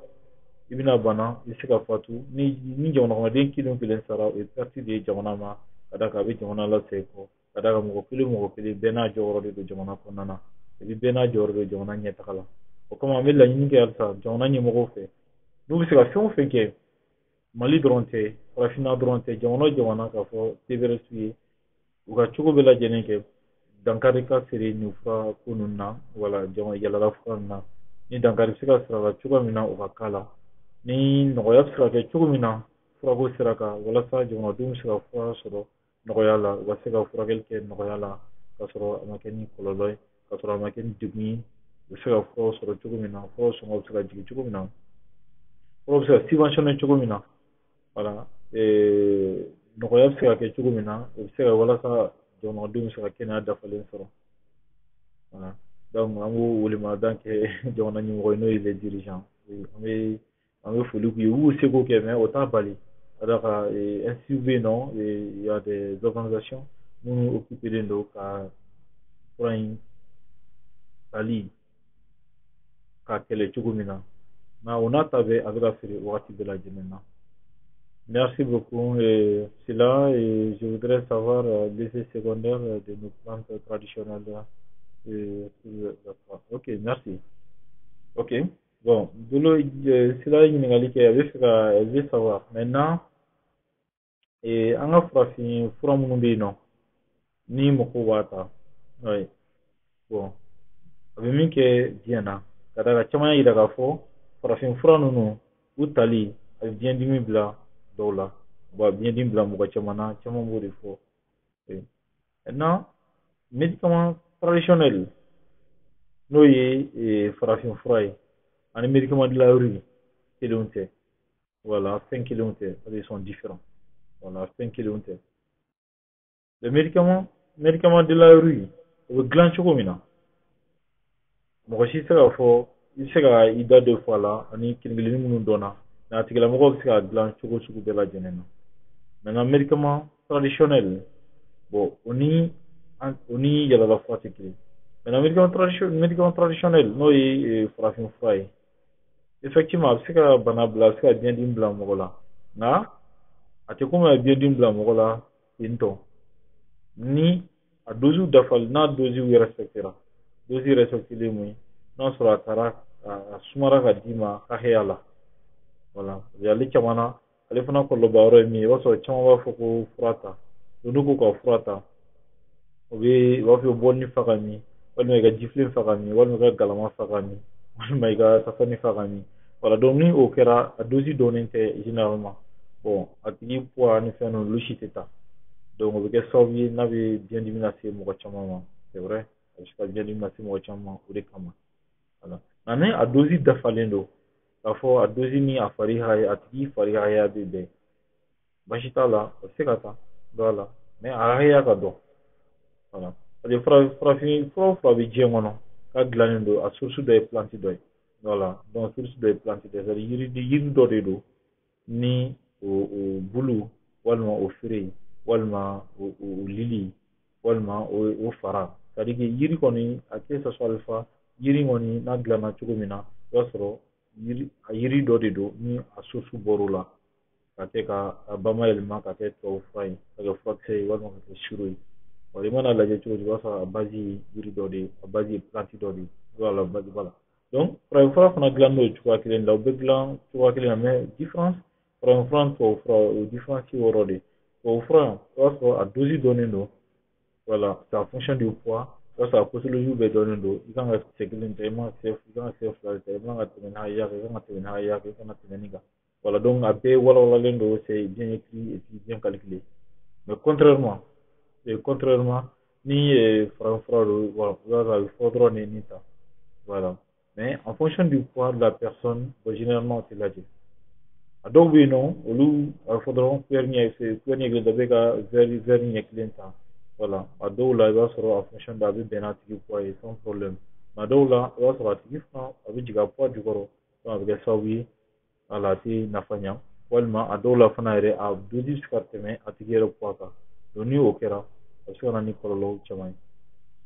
i bɛna bana i bɛ se ka fatu ni jamana kɔnɔden kelen o kelen sara o ye perte de ye jamana ma ka d'a kan a bɛ jamana lasegin kɔ ka d'a kan mɔgɔ kelen bɛɛ n'a jɔyɔrɔ de don jamana kɔnɔna na et bɛɛ n'a jɔyɔrɔ de don jamana ɲɛtaga la o kama an bɛ laɲini kɛ halisa jamana ɲɛmɔgɔw fɛ n'u bɛ se ka fɛn o fɛn kɛ mali dɔrɔn tɛ farafinna dɔrɔn tɛ jamana o jamana k'a fɔ tbrs ye u ka cogo bɛɛ lajɛlen kɛ dankari ka feere nin fura ko ninnu na wala yalala fura ninnu na ni dankari bɛ se ka sira la cogo min na o ka k'a la ni nɔgɔya bɛ se ka kɛ cogo min na furako sira kan walasa jamanadenw bɛ se ka fura sɔrɔ nɔgɔya la u ka se ka furakɛli kɛ nɔgɔya la k'a sɔrɔ a ma kɛ ni kɔlɔlɔ ye k'a sɔrɔ a ma kɛ ni degun ye u bɛ se ka furaw sɔrɔ cogo min na furaw sɔngɔ bɛ se ka jigin cogo min na furaw bɛ se ka subventionné cogo min na voilà nɔgɔya bɛ se ka kɛ cogo min na o bɛ se ka walasa jamanadenw bɛ se ka kɛnɛya dafalen sɔrɔ voilà donc an b'o welemada kɛ jamana ɲɛmɔgɔ ye n'o ye les dirigeants an bɛ foli k'u ye u b'u seko kɛ mais o t'a bali ka d'a kan institut bɛ yen nɔ il y a des organisations minnu occupélen don ka fura in tali k'a kɛlɛ cogo min na nka o n'a ta bɛɛ a bɛ ka feere wagati bɛɛ lajɛlen na. Merci beaucoup. C'est là et je voudrais savoir l'effet secondaire de nos plantes traditionnelles. Ok, merci. Ok, bon, c'est là une égalité avec elle veut savoir. Maintenant, an ka farafin fura minnu bɛ yen nɔ ni mɔgɔw b'a ta oui bon a bɛ min kɛ diɲɛ na ka d'a kan caman y'a jira k'a fɔ farafin fura ninnu u tali a bɛ biyɛndimi bila dɔw la bon a bɛ biyɛndimi bila mɔgɔ caman na caman b'o de fɔ maintenant médicament traditionnel n'o ye farafin fura ye ani médicament de la rue kelenw tɛ voilà fɛn kelenw tɛ ils sont différents voilà fɛn kelenw tɛ le médicament de la rue o bɛ dilan cogo min na mɔgɔ si tɛ se k'a fɔ i bɛ se ka i da don fɔ a la ani kelen-kelennin minnu dɔnna nka a tigilamɔgɔ bɛ se k'a dilan cogo sugu bɛɛ lajɛlen na maintenant médicament traditionnel bon o ni yalala fura tɛ kelen maintenant médicament traditionnel n'o ye farafin fura ye effectivement a bɛ se ka bana bila a bɛ se ka biyɛndimi bila mɔgɔ la nka a tɛ komi a ye biyɛndimi bila mɔgɔ la ten tɔ ni a doziw dafali n'a doziw respectera dozi respectelen mun ye n'a sɔrɔ a taara a sumara ka d'i ma hakɛya la voilà ale caman na ale fana kɔlɔlɔba yɔrɔ ye min ye i b'a sɔrɔ caman b'a fɔ ko fura ta n'u ko ka fura ta u b'a fɔ bɔlini fa ka min walima i ka jifilen fa ka min walima i ka galama fa ka min walima i ka tasani fa ka min voilà donc ni o kɛra a dozi dɔnnen tɛ généralement bon a tigi poids ni fɛn ninnu olu si tɛ ta donc o bɛ kɛ sababu ye n'a bɛ biyɛndimi lase mɔgɔ caman ma c'est vrai a bɛ se ka biyɛndimi lase mɔgɔ caman ma o de kama voilà nka ni a dozi dafalen don k'a fɔ a dozi ni a fari hakɛ a tigi fari hakɛya bɛ bɛn baasi t'a la a bɛ se ka ta voilà mais a haya ka dɔn voilà parce que farafin fura bɛ diɲɛ kɔnɔ k'a dilannen don a source dɔ ye plante dɔ ye voilà donc source dɔ ye plante dɔ ye c'est à dire yiri dɔ de don ni o bulu walima o feere walima o lili walima o fara c'est à dire que yiri kɔni a tɛ ce soit alpha yiri kɔni n'a dilanna cogo min na i b'a sɔrɔ a yiri dɔ de don ni a source bɔr'o la ka kɛ ka a bamayɛlɛma ka kɛ tubabu fura ye ka kɛ furakisɛ ye walima ka kɛ siro ye wa i mana lajɛ cogo o cogo i b'a sɔrɔ a base ye yiri dɔ de ye a base ye plante dɔ de ye voilà base b'a la donc farafinfura fana dilan n'o cogoya kelen la u bɛ dilan cogoya kelen na mais différence farafinfura ni tubabufura o différence ye yɔrɔ de tubabufura i b'a sɔrɔ a dose dɔnnen don voilà c'est en fonction du poids i b'a sɔrɔ a posologie bɛɛ dɔnnen don i kan ka kisɛ kelen ta i man ka kisɛ fila de ta i man ka tɛmɛ ni hakɛya kan i kan ka tɛmɛ ni hakɛya kan i kan ka tɛmɛ nin kan voilà donc a bɛɛ walawalalen don c'est bien écrit et puis bien calculé mais contrairement ni farafinfura don voilà i b'a sɔrɔ a bɛ fɔ dɔrɔn de nin ta voilà mais en fonction du poids de la personne bon, généralement o tɛ lajɛ a dɔw bɛ yen nɔ olu a bɛ fɔ dɔrɔn kuɛri ɲɛ kelen dɔ bɛ ka verre ɲɛ kelen ta voilà a dɔw la i b'a sɔrɔ en fonction de a bɛ bɛn n'a tigi poids ye sans problème mais a dɔw la i b'a sɔrɔ a tigi fana a bɛ jigin a poids jukɔrɔ donc a bɛ kɛ sababu ye voilà a tɛ nafa ɲa walima a dɔw la fana yɛrɛ a dosi bɛ se ka tɛmɛ a tigi yɛrɛ poids kan donc ni o kɛra a bɛ se ka na ni kɔlɔlɔw caman ye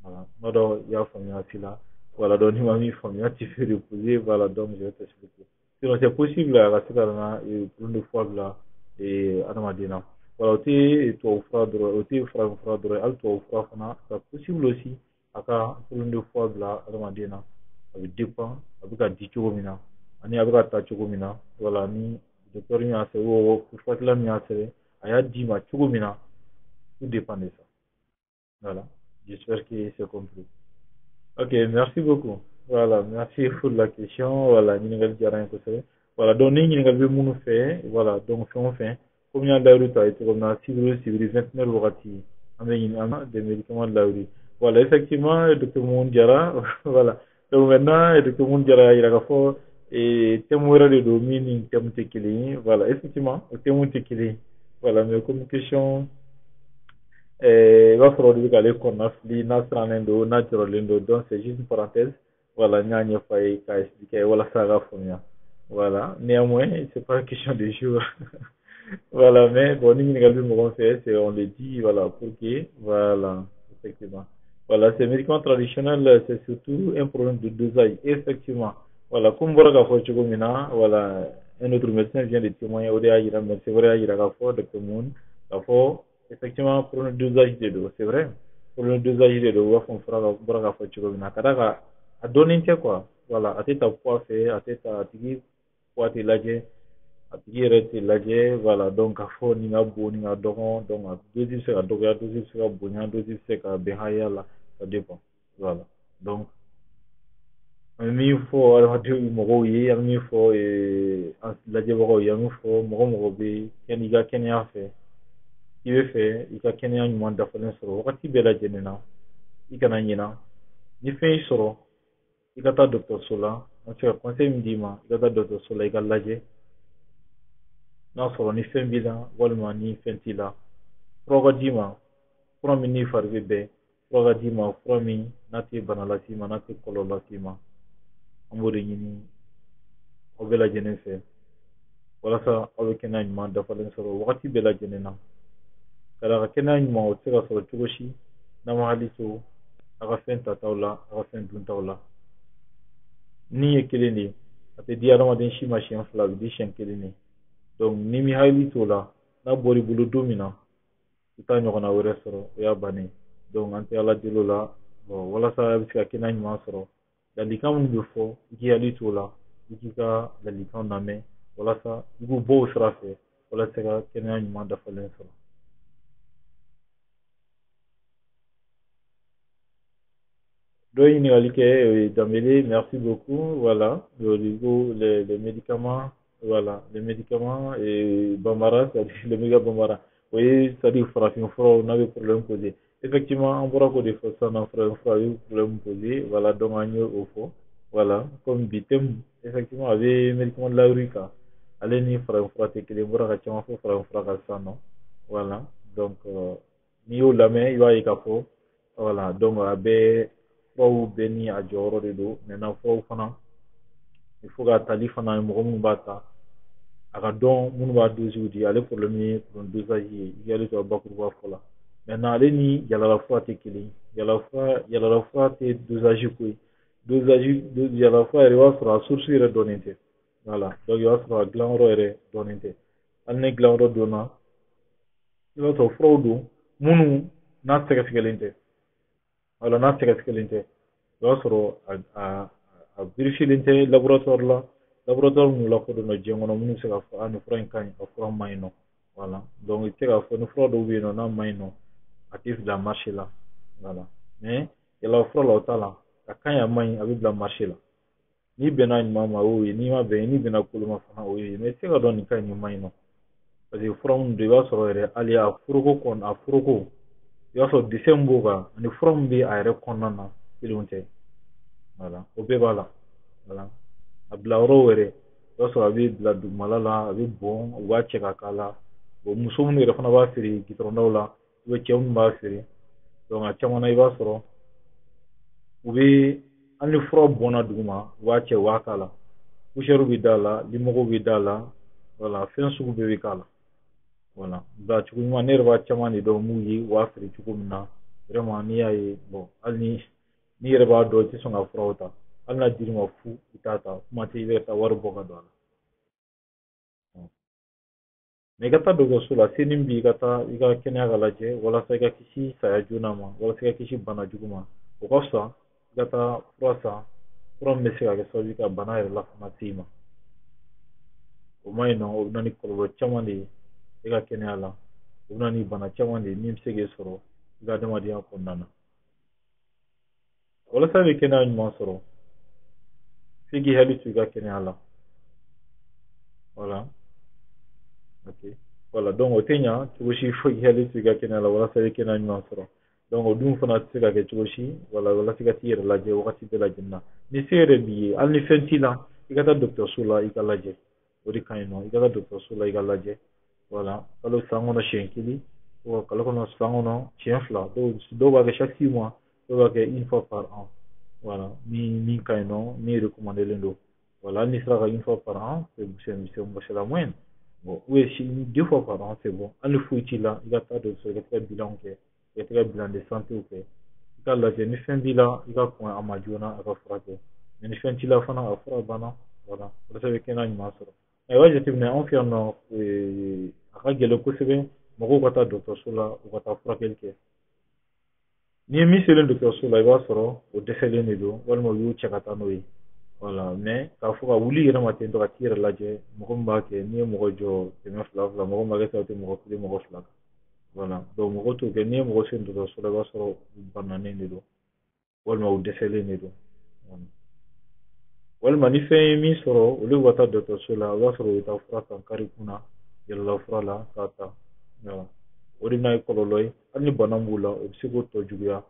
voilà n'a dɔn i y'a faamuya si la voilà donc ni ma min faamuya tu peux reposer voilà donc je vais t'expliquer sinon c'est possible a ka se ka na problème de foie bila adamaden na voilà o tɛ tubabufura dɔrɔn o tɛ farafinfura dɔrɔn hali tubabufura fana c'est possible aussi a ka problème de foie bila adamaden na a bɛ dépend a bɛ ka di cogo min na ani a bɛ ka taa cogo min na voilà ni docteur min y'a sɛbɛn furakɛla min y'a sɛbɛn a y'a d'i ma cogo min na tout dépend de ça voilà j'espère que c'est compris. Ok, merci beaucoup. Voilà, merci pour la question. Voilà, ɲininkali diyara n ye kosɛbɛ. Voilà, donc ni ɲininkali bɛ minnu fɛ, voilà, donc fɛn o fɛn, komi n y'a layiru ta ye cogo min na, sibiri o sibiri 29 wagati, an bɛ ɲini an des médicaments de layiru. Voilà, effectivement, docteur Mumu Jara, voilà. Donc maintenant, docteur Mumu Jara y'a jira k'a fɔ thème wɛrɛ de don min ni thème tɛ kelen ye. Voilà, effectivement, o thème tɛ kelen ye. Voilà, mais comme question i b'a sɔrɔ de bɛ k'ale kɔnɔna fili n'a sirannen don n'a jɔrɔlen don donc c'est juste une parenthèse voilà n y'a ɲɛfɔ a ye k'a expliquer walasa a ka faamuya voilà néanmoins c'est pas une question de jour voilà mais bon ni ɲininkali bɛ mɔgɔ min fɛ c'est on le dit voilà pour que voilà effectivement voilà ces médicaments traditionnels c'est surtout un problème de dosage effectivement voilà comme bɔra k'a fɔ cogo min na voilà un autre médecin vient de témoigner o de y'a jira mais c'est vrai y'a jira k'a fɔ docteur Mun k'a fɔ effectivement pour le dosage de l'eau c'est vrai pour le dosage de l'eau on fera bɔra k'a fɔ cogo min na ka d'a kan a dɔnnen tɛ quoi voilà a tɛ ta poids fɛ a tɛ ta a tigi poids tɛ lajɛ a tigi yɛrɛ tɛ lajɛ voilà donc k'a fɔ nin ka bon nin ka dɔgɔ donc a dosi bɛ se ka dɔgɔya dosi bɛ se ka bonya dosi bɛ se ka bɛn hakɛya la ça dépend voilà donc an bɛ min fɔ adamaden mɔgɔw ye an bɛ min fɔ an lajɛbagaw ye an bɛ fɔ mɔgɔ mɔgɔ bɛ i ka kɛnɛya fɛ i bɛ fɛ i ka kɛnɛya ɲuman dafalen sɔrɔ wagati bɛɛ lajɛlen na i kana ɲina ni fɛn y'i sɔrɔ i ka taa dɔgɔtɔrɔso la an bɛ se ka conseil min d'i ma i ka taa dɔgɔtɔrɔso la i ka lajɛ n'a sɔrɔ ni fɛn b'i la walima ni fɛn t'i la fura ka d'i ma fura min n'i fari bɛ bɛn fura ka d'i ma fura min n'a tɛ bana las'i ma n'a tɛ kɔlɔlɔ las'i ma an b'o de ɲini aw bɛɛ lajɛlen fɛ walasa aw bɛ kɛnɛya ɲuman dafalen sɔrɔ wagati bɛɛ lajɛlen na ka d'a kan kɛnɛya ɲuman o tɛ se ka sɔrɔ cogo si n'a ma hakili to a ka fɛn tataw la a ka fɛn duntaw la ni ye kelen de ye a tɛ di adamaden si ma siɲɛ fila a bɛ di siɲɛ kelen de donc ni mi hakili t'o la n'a bɔr'i bolo don min na i t'a ɲɔgɔnna wɛrɛ sɔrɔ o y'a bannen donc an tɛ ala deli o la bon walasa a bɛ se ka kɛnɛya ɲuman sɔrɔ ladilikan minnu bɛ fɔ i k'i hakili t'o la i k'i ka ladilikanw lamɛn walasa i k'u bɔ o sira fɛ walasa ka kɛnɛya ɲuman dafalen sɔrɔ. Donc, Dambélé, merci beaucoup. Voilà, les médicaments, voilà, les médicaments et Bambara, c'est-à-dire le méga Bambara. Oui, c'est-à-dire Farafin Fro, on avait problème posé. Effectivement, on pourra que des fois, ça, on a problème posé. Voilà, donc, on y est au fond. Voilà, comme bitem, effectivement, avec les médicaments de la Eureka. Allez, ni Farafin Fro, t'es que les bras, tu as fait Farafin Fro, ça, non? Voilà, donc, n'i y'o lamɛn i b'a ye k'a fɔ voilà donc a bɛɛ furaw bɛɛ ni a jɔyɔrɔ de don maintenant furaw fana il faut ka tali fana mɔgɔ minnu b'a ta a ka dɔn minnu b'a dosiw di ale problème ye problème dosage ye i k'ale to a bakuruba fɔ la maintenant ale ni yalala fura tɛ kelen yalala fura tɛ dosage ko ye dosage yalala fura yɛrɛ i b'a sɔrɔ a source yɛrɛ dɔnnen tɛ voilà donc i b'a sɔrɔ a dilanyɔrɔ yɛrɛ dɔnnen tɛ hali ni dilanyɔrɔ dɔnna i b'a sɔrɔ furaw don minnu n'a sɛgɛsɛgɛlen tɛ wala n'a sɛgɛsɛgɛlen tɛ i b'a sɔrɔ a vérifielen tɛ laboratoire la laboratoire minnu lakodɔnna diɲɛ kɔnɔ minnu bɛ se k'a fɔ nin fura in ka ɲi a fura ma ɲi nɔ voilà donc i tɛ se k'a fɔ ni fura dɔw bɛ yen nɔ n'a ma ɲi nɔ a tɛ bila marché la voilà mais yala fura la o t'a la a ka ɲi a ma ɲi a bɛ bila marché la n'i bɛnna ɲuman ma o ye n'i ma bɛn n'i bɛnna kolo ma fana o ye mais i tɛ se ka dɔn nin ka ɲi nin ma ɲi nɔ parce que fura minnu don i b'a sɔrɔ yɛrɛ hali a foroko kɔnɔ a foroko i b'a sɔrɔ dessin min b'o kan ani fura min bɛ a yɛrɛ kɔnɔna na kelenw tɛ voilà o bɛɛ b'a la voilà a bila yɔrɔ yɛrɛ i b'a sɔrɔ a bɛ bila dugumala la a bɛ bɔn u b'a cɛ ka k'a la bon muso minnu yɛrɛ fana b'a feere gitɔrɔndaw la cɛ minnu b'a feere donc a caman na i b'a sɔrɔ u bɛ hali ni fura bɔnna duguma u b'a cɛ u b'a k'a la poussière bɛ d'a la limɔgɔw bɛ d'a la voilà fɛn sugu bɛɛ bɛ k'a la voilà bila cogo ɲuman ne yɛrɛ b'a caman de dɔn m'u ye u b'a feere cogo min na vraiment n'i y'a ye bon hali n'i yɛrɛ b'a dɔn i tɛ sɔn ka furaw ta hali n'a dir'i ma fu i t'a ta kuma tɛ i bɛ taa wari bɔ ka don a la mais i ka taa dɔgɔtɔrɔso la se min b'i ka taa i ka kɛnɛya ka lajɛ walasa i ka kisi saya joona ma walasa i ka kisi bana jugu ma o ka fisa i ka taa fura san fura min bɛ se ka kɛ sababu ye ka bana yɛrɛ lafana se i ma o ma ɲi nɔ o bɛ na ni kɔlɔlɔ caman de ye i ka kɛnɛya la o bɛ na ni bana caman de ye min bɛ se k'e sɔrɔ i ka adamadenya kɔnɔna na walasa i bɛ kɛnɛya ɲuman sɔrɔ f'i k'i hakili to i ka kɛnɛya la voilà ok voilà donc o tɛ ɲa cogo si fo k'i hakili to i ka kɛnɛya la walasa i bɛ kɛnɛya ɲuman sɔrɔ donc o dun fana tɛ se ka kɛ cogo si voilà walasa i ka t'i yɛrɛ lajɛ wagati bɛɛ lajɛlen na ni se yɛrɛ b'i ye hali ni fɛn t'i la i ka taa dɔgɔtɔrɔso la i ka lajɛ o de ka ɲi nɔ i ka taa dɔgɔtɔrɔso la i ka lajɛ voilà kalo san kɔnɔ siɲɛ kelen kalo kɔnɔ san kɔnɔ siɲɛ fila dɔw b'a kɛ chaque 6 mois dɔw b'a kɛ une fois par an voilà min ka ɲi nɔ min recommandé don voilà hali n'i sera ka une fois par an c'est la moyenne bon ou deux fois par an c'est bon hali ni foyi t'i la i ka taa dɔgɔtɔrɔso i ka taa bilan kɛ i ka taa bilan de santé kɛ i ka lajɛ ni fɛn b'i la i ka kɔn a ma joona a ka furakɛ mais ni fɛn t'i la fana a fura banna voilà walasa i bɛ kɛnɛya ɲuman sɔrɔ i b'a jateminɛ anw fɛ yan nɔ a ka gɛlɛn kosɛbɛ mɔgɔw ka taa dɔgɔtɔrɔso la u ka taa furakɛli kɛ n'i ye min selen dɔgɔtɔrɔso la i b'a sɔrɔ o dɛsɛlen de don walima u y'u cɛ ka taa n'o ye voilà mais k'a fɔ ka wuli i yɛrɛ ma ten tɔ ka t'i yɛrɛ lajɛ mɔgɔ min b'a kɛ n'i ye mɔgɔ jɔ 100 mɔgɔ min b'a kɛ sisan o tɛ mɔgɔ kelen mɔgɔ fila kan voilà donc mɔgɔ t'o kɛ n'i ye mɔgɔ sen dɔgɔtɔrɔso la i b'a sɔrɔ u bananen de don walima u dɛsɛlen de don walima ni fɛn ye min sɔrɔ olu bɛ taa dɔgɔtɔrɔso la i b'a sɔrɔ u bɛ taa fura ta kari kunna yɛlɛla fura la k'a ta voilà o de bɛna ye kɔlɔlɔ ye hali ni bana b'u la o bɛ se k'o tɔ juguya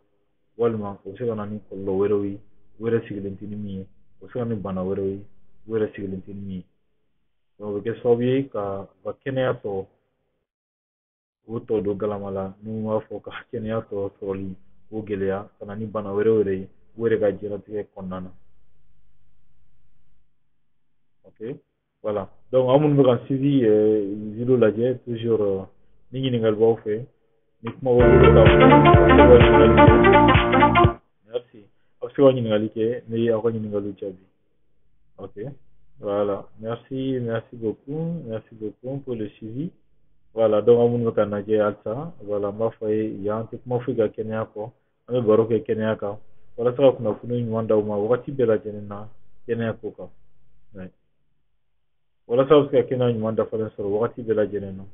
walima o bɛ se ka na ni kɔlɔlɔ wɛrɛw ye u yɛrɛ sigilen tɛ ni min ye o bɛ se ka na ni bana wɛrɛw ye u yɛrɛ sigilen tɛ ni min ye donc o bɛ kɛ sababu ye ka u ka kɛnɛya tɔ o tɔ don galama la n'u b'a fɔ ka kɛnɛya tɔ sɔrɔli o gɛlɛya ka na ni bana wɛrɛw yɛrɛ ye u yɛrɛ ka diɲɛlatigɛ kɔnɔna na ok voilà donc an minnu bɛ ka suivi video lajɛ toujours ni ɲininkali b'aw fɛ ni kuma b'aw bolo k'a fɔ merci a bɛ se ka ɲininkali kɛ ne ye aw ka ɲininkaliw jaabi ok voilà merci beaucoup pour le suivi voilà donc an minnu bɛ ka lajɛ halisa voilà n b'a fɔ a ye yan an tɛ kuma foyi ka kɛnɛya kɔ an bɛ baro kɛ kɛnɛya kan walasa ka kunnafoni ɲuman d'aw ma wagati bɛɛ lajɛlen na kɛnɛya ko kan walasa aw bɛ se ka kɛnɛya ɲuman dafalen sɔrɔ wagati bɛɛ lajɛlen na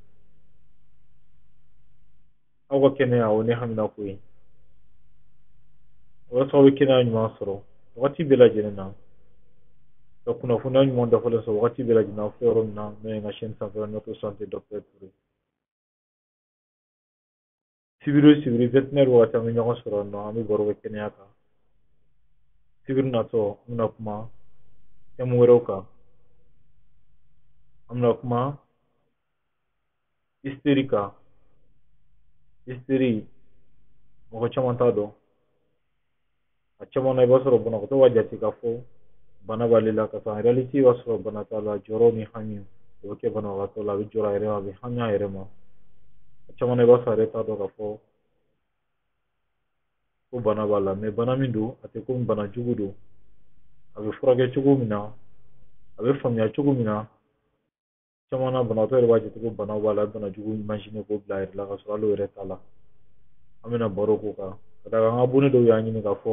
aw ka kɛnɛya o ne hamina ko ye walasa aw bɛ kɛnɛya ɲuman sɔrɔ wagati bɛɛ lajɛlen na ka kunnafoniya ɲuman dafalen sɔrɔ wagati bɛɛ lajɛlen na aw filɛ yɔrɔ min na n'o ye n ka chaîne sanfɛ Notre Santé Docteur Touré sibiri o sibiri 21h wagati an bɛ ɲɔgɔn sɔrɔ yen nɔ an bɛ baro kɛ kɛnɛya kan sibiri natɔ an bɛna kuma thème wɛrɛw kan an bɛna kuma hystérie kan hystérique mɔgɔ caman t'a dɔn a caman na i b'a sɔrɔ banabagatɔ b'a jate k'a fɔ bana b'ale la ka sɔrɔ en réalité i b'a sɔrɔ bana t'a la jɔrɔ ni hami o bɛ kɛ banabagatɔ la a bɛ jɔrɔ a yɛrɛ ma a bɛ hami a yɛrɛ ma a caman na i b'a sɔrɔ a yɛrɛ t'a dɔn k'a fɔ ko bana b'a la mais bana min don a tɛ komi bana jugu don a bɛ furakɛ cogo min na a bɛ faamuya cogo min na caman na banabagatɔ yɛrɛ b'a jate ko bana b'a la bana jugu imaginer k'o bila a yɛrɛ la ka sɔrɔ hali o yɛrɛ t'a la an bɛna baro k'o kan ka d'a kan an ka bonne dɔw y'an ɲini k'a fɔ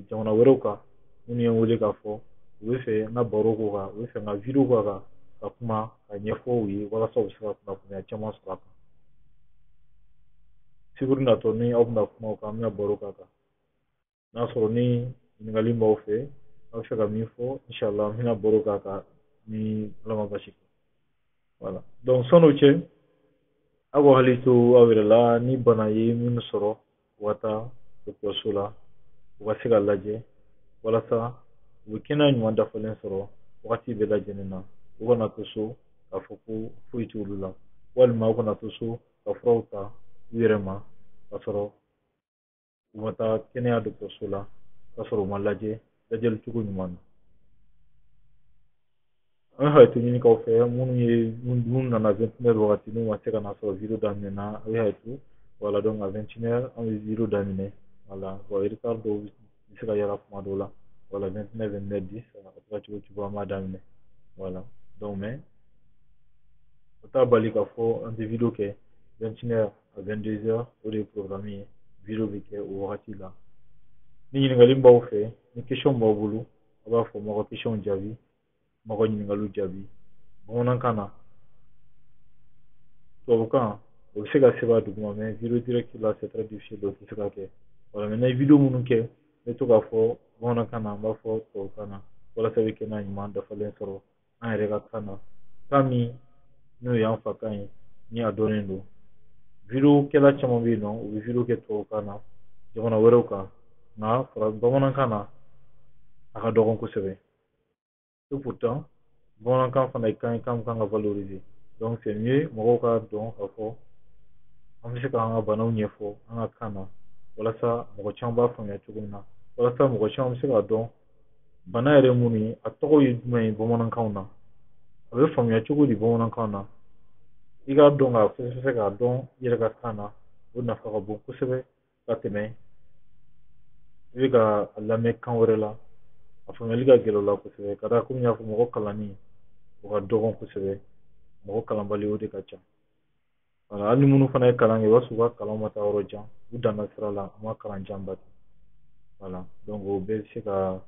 jamana wɛrɛw kan minnu ye n wele k'a fɔ u bɛ fɛ n ka baro k'o kan u bɛ fɛ n ka video k'a kan ka kuma ka ɲɛfɔ u ye walasa u bɛ se ka kunnafoniya caman sɔrɔ a kan sibiri natɔ ni aw bɛna kuma o kan an bɛna baro k'a kan n'a sɔrɔ ni ɲininkali b'aw fɛ aw bɛ fɛ ka min fɔ inshallah an bɛna baro k'a kan ni ala ma basi kɛ voilà donc sɔn'o cɛ aw k'aw hakili to aw yɛrɛ la ni bana ye minnu sɔrɔ u ka taa dɔgɔtɔrɔso la u ka se ka lajɛ walasa u bɛ kɛnɛya ɲuman dafalen sɔrɔ wagati bɛɛ lajɛlen na u kana to so k'a fɔ ko foyi t'olu la walima u kana to so ka furaw ta u yɛrɛ ma k'a sɔrɔ u ma taa kɛnɛya dɔgɔtɔrɔso la k'a sɔrɔ u ma lajɛ lajɛli cogo ɲuman na an bɛ hakɛto ɲini k'aw fɛ minnu nana 21h wagati n'u ma se ka na sɔrɔ video daminɛna a bɛ hakɛto voilà donc à 21h an bɛ video daminɛ voilà bon retard dɔw bɛ se ka yɛlɛ kuma dɔw la voilà 21h 21h10 a kɛra cogo cogo an b'a daminɛ voilà donc mais o t'a bali k'a fɔ an tɛ video kɛ 21h à 22h o de ye programme ye video bɛ kɛ o wagati la ni ɲininkali b'aw fɛ ni question b'aw bolo a b'a fɔ m'aw ka question jaabi m'aw ka ɲininkaliw jaabi bamanankan na tubabukan o bɛ se ka sɛbɛn a duguma mais video direct la c'est très difficile o tɛ se ka kɛ voilà mais n'a ye video minnu kɛ n bɛ to k'a fɔ bamanankan na n b'a fɔ tubabukan na walasa i bɛ kɛnɛya ɲuman dafalen sɔrɔ an yɛrɛ ka kan na kan min n'o y'an fa kan ye ni a dɔnnen don video kɛla caman bɛ yen nɔ u bɛ video kɛ tubabukan na jamana wɛrɛw kan nka bamanankan na a ka dɔgɔn kosɛbɛ et pourtant bamanankan fana ye kan ye kan min kan ka valoriser donc c'est mieux mɔgɔw k'a dɔn k'a fɔ an bɛ se ka an ka banaw ɲɛfɔ an ka kan na walasa mɔgɔ caman b'a faamuya cogo min na walasa mɔgɔ caman bɛ se k'a dɔn bana yɛrɛ minnu ye a tɔgɔ ye jumɛn ye bamanankan na a bɛ faamuya cogo di bamanankan na i k'a dɔn k'a fɛsɛfɛsɛ k'a dɔn i yɛrɛ ka kan na o nafa ka bon kosɛbɛ ka tɛmɛ i bɛ ka a lamɛn kan wɛrɛ la a faamuyali ka gɛlɛn o la kosɛbɛ ka d'a kan komi n y'a fɔ mɔgɔ kalanni o ka dɔgɔn kosɛbɛ mɔgɔ kalanbali o de ka ca voilà hali ni minnu fana ye kalan kɛ i b'a sɔrɔ u ka kalan ma taa yɔrɔ jan u danna sira la u ma kalan janba kɛ voilà donc o bɛɛ bɛ se ka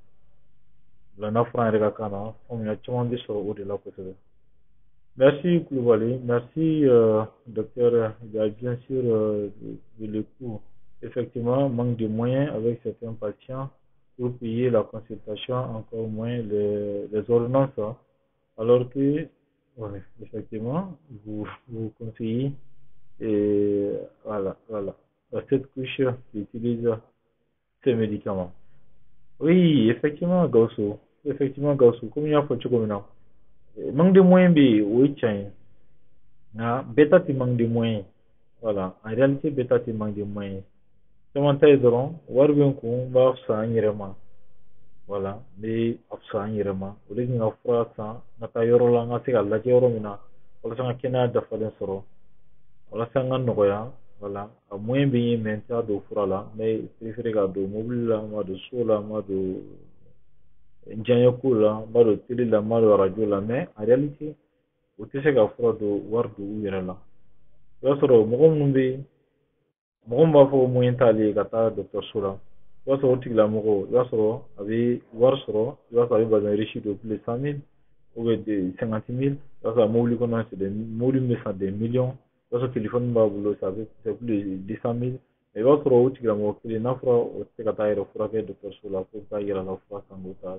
bila n'a fɔra an yɛrɛ ka kan na faamuya caman bɛ sɔrɔ o de la kosɛbɛ. Merci Koulibaly, merci docteur. Il y a bien sûr le coût. Effectivement, manque de moyens avec certains patients pour payer la consultation, encore moins les ordonnances. Hein. Alors que, ouais, effectivement, vous conseillez et voilà, cette couche qui utilise ces médicaments. Oui, effectivement, Gausso, comme il y a fait manque de moyens, oui, tiens. Ah, bêta ti manque de moyens. Voilà, en réalité, bêta ti manque de moyens. Caman ta ye dɔrɔn wari bɛ n kun n b'a fisaya n yɛrɛ ma voilà n bɛ a fisaya n yɛrɛ ma o de kan ka fura san n ka taa yɔrɔ la n ka se ka lajɛ yɔrɔ min na walasa n ka kɛnɛya dafalen sɔrɔ walasa n ka nɔgɔya voilà a moyen bɛ n ye mais n t'a don fura la n bɛ préféré k'a don mobili la n b'a don so la n b'a don diɲɛ ko la n b'a don télé la n b'a don radio la mais en réalité u tɛ se ka fura don wari don u yɛrɛ la i b'a sɔrɔ mɔgɔ minnu bɛ yen mɔgɔ min b'a fɔ ko moyen t'ale ye ka taa dɔgɔtɔrɔso la i b'a sɔrɔ o tigilamɔgɔ i b'a sɔrɔ a bɛ wari sɔrɔ i b'a sɔrɔ a bɛ besoin riche de plus de 100 000 ou bien de 50 000 i b'a sɔrɔ a mobili kɔnɔ c'est des mobili min bɛ san des millions i b'a sɔrɔ téléphone b'a bolo c'est plus de 200 000 mais i b'a sɔrɔ o tigilamɔgɔ kelen n'a fɔra o tɛ se ka taa yɛrɛ furakɛ dɔgɔtɔrɔso la ko taa yɛrɛ la fura san k'o ta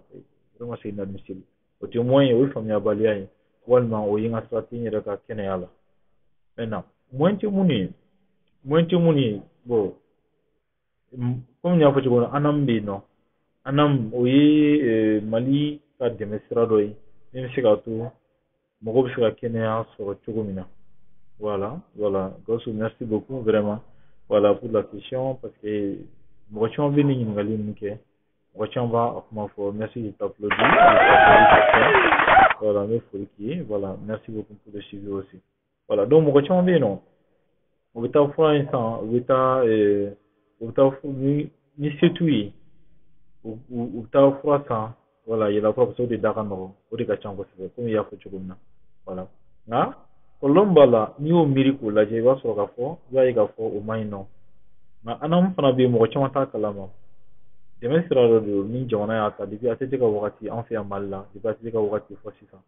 vraiment c'est inadmissible o tɛ moyen ye o ye faamuyabaliya ye walima o ye n ka sira tɛ n yɛrɛ ka kɛnɛya la maintenant moyen tɛ mun ye moyen tɛ mun ye bon komi n y'a fɔ cogo min na anam bɛ yen nɔ anam o ye mali ka dɛmɛ sira dɔ ye min bɛ se k'a to mɔgɔw bɛ se ka kɛnɛya sɔrɔ cogo min na Voilà. Gossou, merci beaucoup, vraiment. Voilà pour la question, parce que moi, tu as venu, moi, tu vas, merci, je t'applaudis. Voilà, mais faut voilà, merci beaucoup pour le suivi aussi. Voilà, donc, moi, tu as venu, non? On va t'avoir un instant, on va t'avoir, ni c'est tout, ou ta fura san wala yɛlɛ fura parce que o de da ka nɔgɔ o de ka ca kosɛbɛ komi i y'a fɔ cogo min na wala nka kɔlɔlɔ b'a la n'i y'o miiri k'o lajɛ i b'a sɔrɔ k'a fɔ i b'a ye k'a fɔ o man ɲi nɔ nka an fana bɛ yen mɔgɔ caman t'a kalama dɛmɛ sira dɔ de don ni jamana y'a ta depuis ATT ka wagati an fɛ yan mali la depuis ATT ka wagati fɔ sisan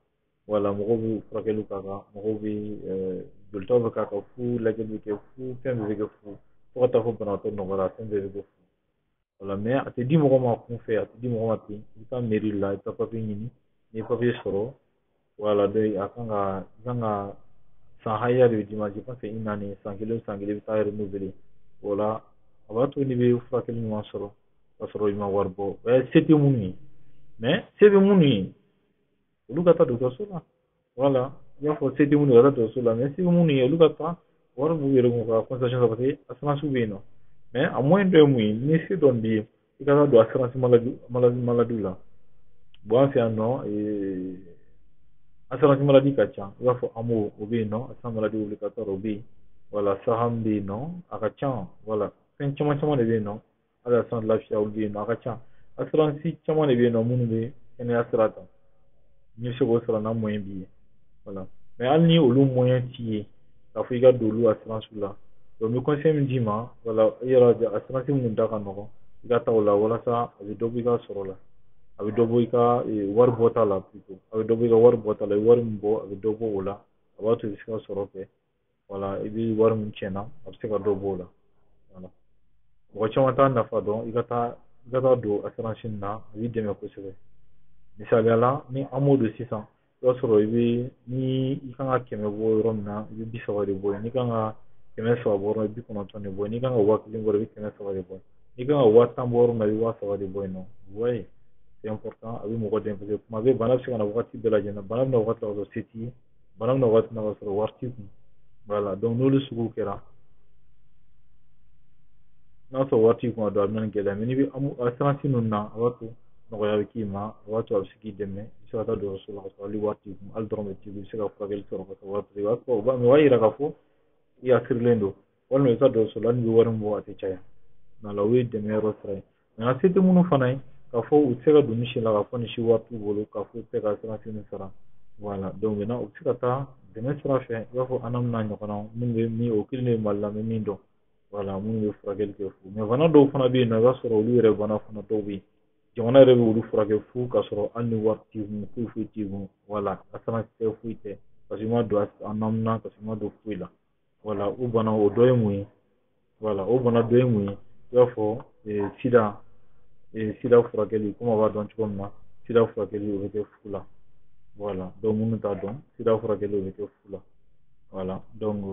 wala mɔgɔw bɛ furakɛliw k'a kan mɔgɔw bɛ jolitaw bɛ k'a kan fu lajɛli bɛ kɛ fu fɛn bɛɛ bɛ kɛ fu fo ka taa fɔ banabaatɔ nɔgɔyara fɛn bɛɛ bɛ kɛ fu voilà mais a tɛ di mɔgɔ ma kun fɛ a tɛ di mɔgɔ ma ten i bɛ taa mairie la i bɛ taa papiye ɲini n'i ye papiye sɔrɔ voilà donc a kan ka i kan ka san hakɛya de bɛ d'i ma je pense i naani san kelen o san kelen i bɛ taa renouveler o la a b'a to n'i bɛ furakɛli ɲuman sɔrɔ k'a sɔrɔ i ma wari bɔ se tɛ minnu ye mais se bɛ minnu ye olu ka taa dɔgɔtɔrɔso la voilà i y'a fɔ se tɛ minnu ye ka taa dɔgɔtɔrɔso la mais se bɛ minnu ye olu ka taa wari b'u yɛrɛ kun ka consultation sɔrɔ parce que assurance bɛ yen nɔ mais a moyen dɔ ye mun ye ni se dɔn b'i ye i ka taa don assurance maladie la bon an fɛ yan nɔ assurance maladie ka ca i b'a fɔ AMO o bɛ yen nɔ assurance maladie obligatoire o bɛ yen voilà SAHAM bɛ yen nɔ a ka ca voilà fɛn caman caman de bɛ yen nɔ hali assurance lafiya olu bɛ yen nɔ a ka ca assurance caman de bɛ yen nɔ minnu bɛ kɛnɛya sira kan n'i bɛ se k'o sɔrɔ n'a moyen b'i ye voilà mais hali ni olu moyen t'i ye k'a fɔ i ka don olu assurance la donc n bɛ conseil min d'i ma voilà i yɛrɛ assurance minnu da ka nɔgɔn i ka taa o la walasa a bɛ dɔ bɔ i ka sɔrɔ la a bɛ dɔ bɔ i ka wari bɔta la plutôt a bɛ dɔ bɔ i ka wari bɔta la i ye wari min bɔ a bɛ dɔ bɔ o la a b'a to i bɛ se ka sɔrɔ kɛ voilà i bɛ wari min tiɲɛna a bɛ se ka dɔ bɔ o la voilà mɔgɔ caman t'a nafa dɔn i ka taa don assurance in na a b'i dɛmɛ kosɛbɛ misaliya la ni an m'o don sisan i b'a sɔrɔ ni i kan ka 100 bɔ yɔrɔ min na i bɛ 30 de bɔ yen n'i kan ka 300 bɔ yɔrɔ min na i bɛ 90 de bɔ yen n'i kan ka 1000 bɔ i bɛ 300 de bɔ yen n'i kan ka 1000 bɔ yɔrɔ min na i bɛ 30 de bɔ yen nɔ ouais c'est important a bɛ mɔgɔ dɛmɛ parce que kuma bɛɛ bana bɛ se ka na wagati bɛɛ lajɛlen na bana bɛ na wagati la ka sɔrɔ se t'i ye bana bɛ na wagati la ka sɔrɔ wari t'i kun voilà donc n'olu suguw kɛra n'a sɔrɔ wari t'i kun a don a bɛ na ni gɛlɛya mais n'i bɛ assurance ninnu na a b'a to nɔgɔya bɛ k'i ma a b'a to a bɛ se k'i dɛmɛ i bɛ se ka taa dɔgɔtɔrɔso la ka sɔrɔ hali wari t'i kun hali dɔrɔmɛ t'i kun i bɛ se ka furakɛli sɔrɔ ka sɔrɔ wari t'i kun o b'a yira k'a fɔ i hakililen don walima i bɛ taa dɔgɔtɔrɔso la hali n'i bɛ wari min bɔ a tɛ caya voilà o ye dɛmɛ yɔrɔ sira ye nka se tɛ minnu fana ye k'a fɔ u tɛ se ka don ni si la k'a fɔ ni si wari t'u bolo k'a fɔ u tɛ ka assurance min sara voilà donc maintenant u bɛ se ka taa dɛmɛ sira fɛ i b'a fɔ an n'a ɲɔgɔnnaw minnu bɛ min o kelen de ye mali la n bɛ min dɔn voilà minnu bɛ furakɛli kɛ fu mais bana dɔw fana bɛ yen nɔ i b'a sɔrɔ olu yɛrɛ bana fana dɔw bɛ yen jamana yɛrɛ bɛ olu furakɛ fu k'a sɔrɔ hali ni wari t'i kun foyi foyi t'i kun voilà assurance tɛ foyi tɛ parce que i ma don a namunna parce que i ma don foyi la voilà o bana o dɔ ye mun ye voilà o bana dɔ ye mun ye i b'a fɔ sida sida furakɛli komi a b'a dɔn cogo min na sida furakɛli o bɛ kɛ fu la voilà donc minnu t'a dɔn sida furakɛli o bɛ kɛ fu la voilà donc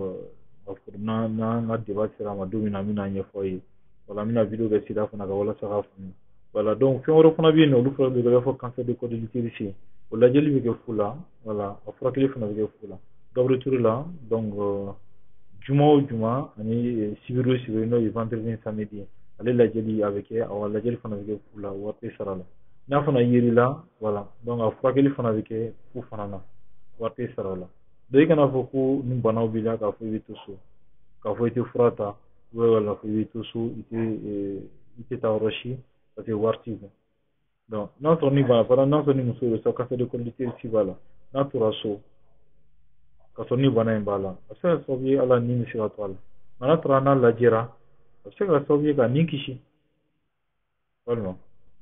n'an ka débat sera ma don min na n bɛna ɲɛfɔ aw ye voilà n bɛna video kɛ sida fana kan walasa k'a faamu voilà donc fɛn wɛrɛ fana bɛ yen nɔ olu fana bɛ kɛ i b'a fɔ cancer du col de l'utérus o lajɛli bɛ kɛ fu la voilà a furakɛli fana bɛ kɛ fu la Gabriel Touré la donc juma o juma ani sibiri o sibiri n'o ye vendredi ni samedi ale lajɛli a bɛ kɛ awɔ lajɛli fana bɛ kɛ fu la wari tɛ sara la n'a fana yerila voilà donc a furakɛli fana bɛ kɛ fu fana na wari tɛ sara la donc i kana fɔ ko ni banaw b'i la k'a fɔ i bɛ to so k'a fɔ i tɛ fura ta wala k'a fɔ i bɛ to so i tɛ taa yɔrɔ si parce que wari t'i kun donc n'a sɔrɔ ni bana fana n'a sɔrɔ ni muso bɛ sa cancer du col de l'utérus b'a la n'a tora so ka sɔrɔ ni bana in b'a la a bɛ se ka kɛ sababu ye ala ni bɛ se ka to a la nka n'a taara n'a lajɛra a bɛ se ka kɛ sababu ye ka nin kisi walima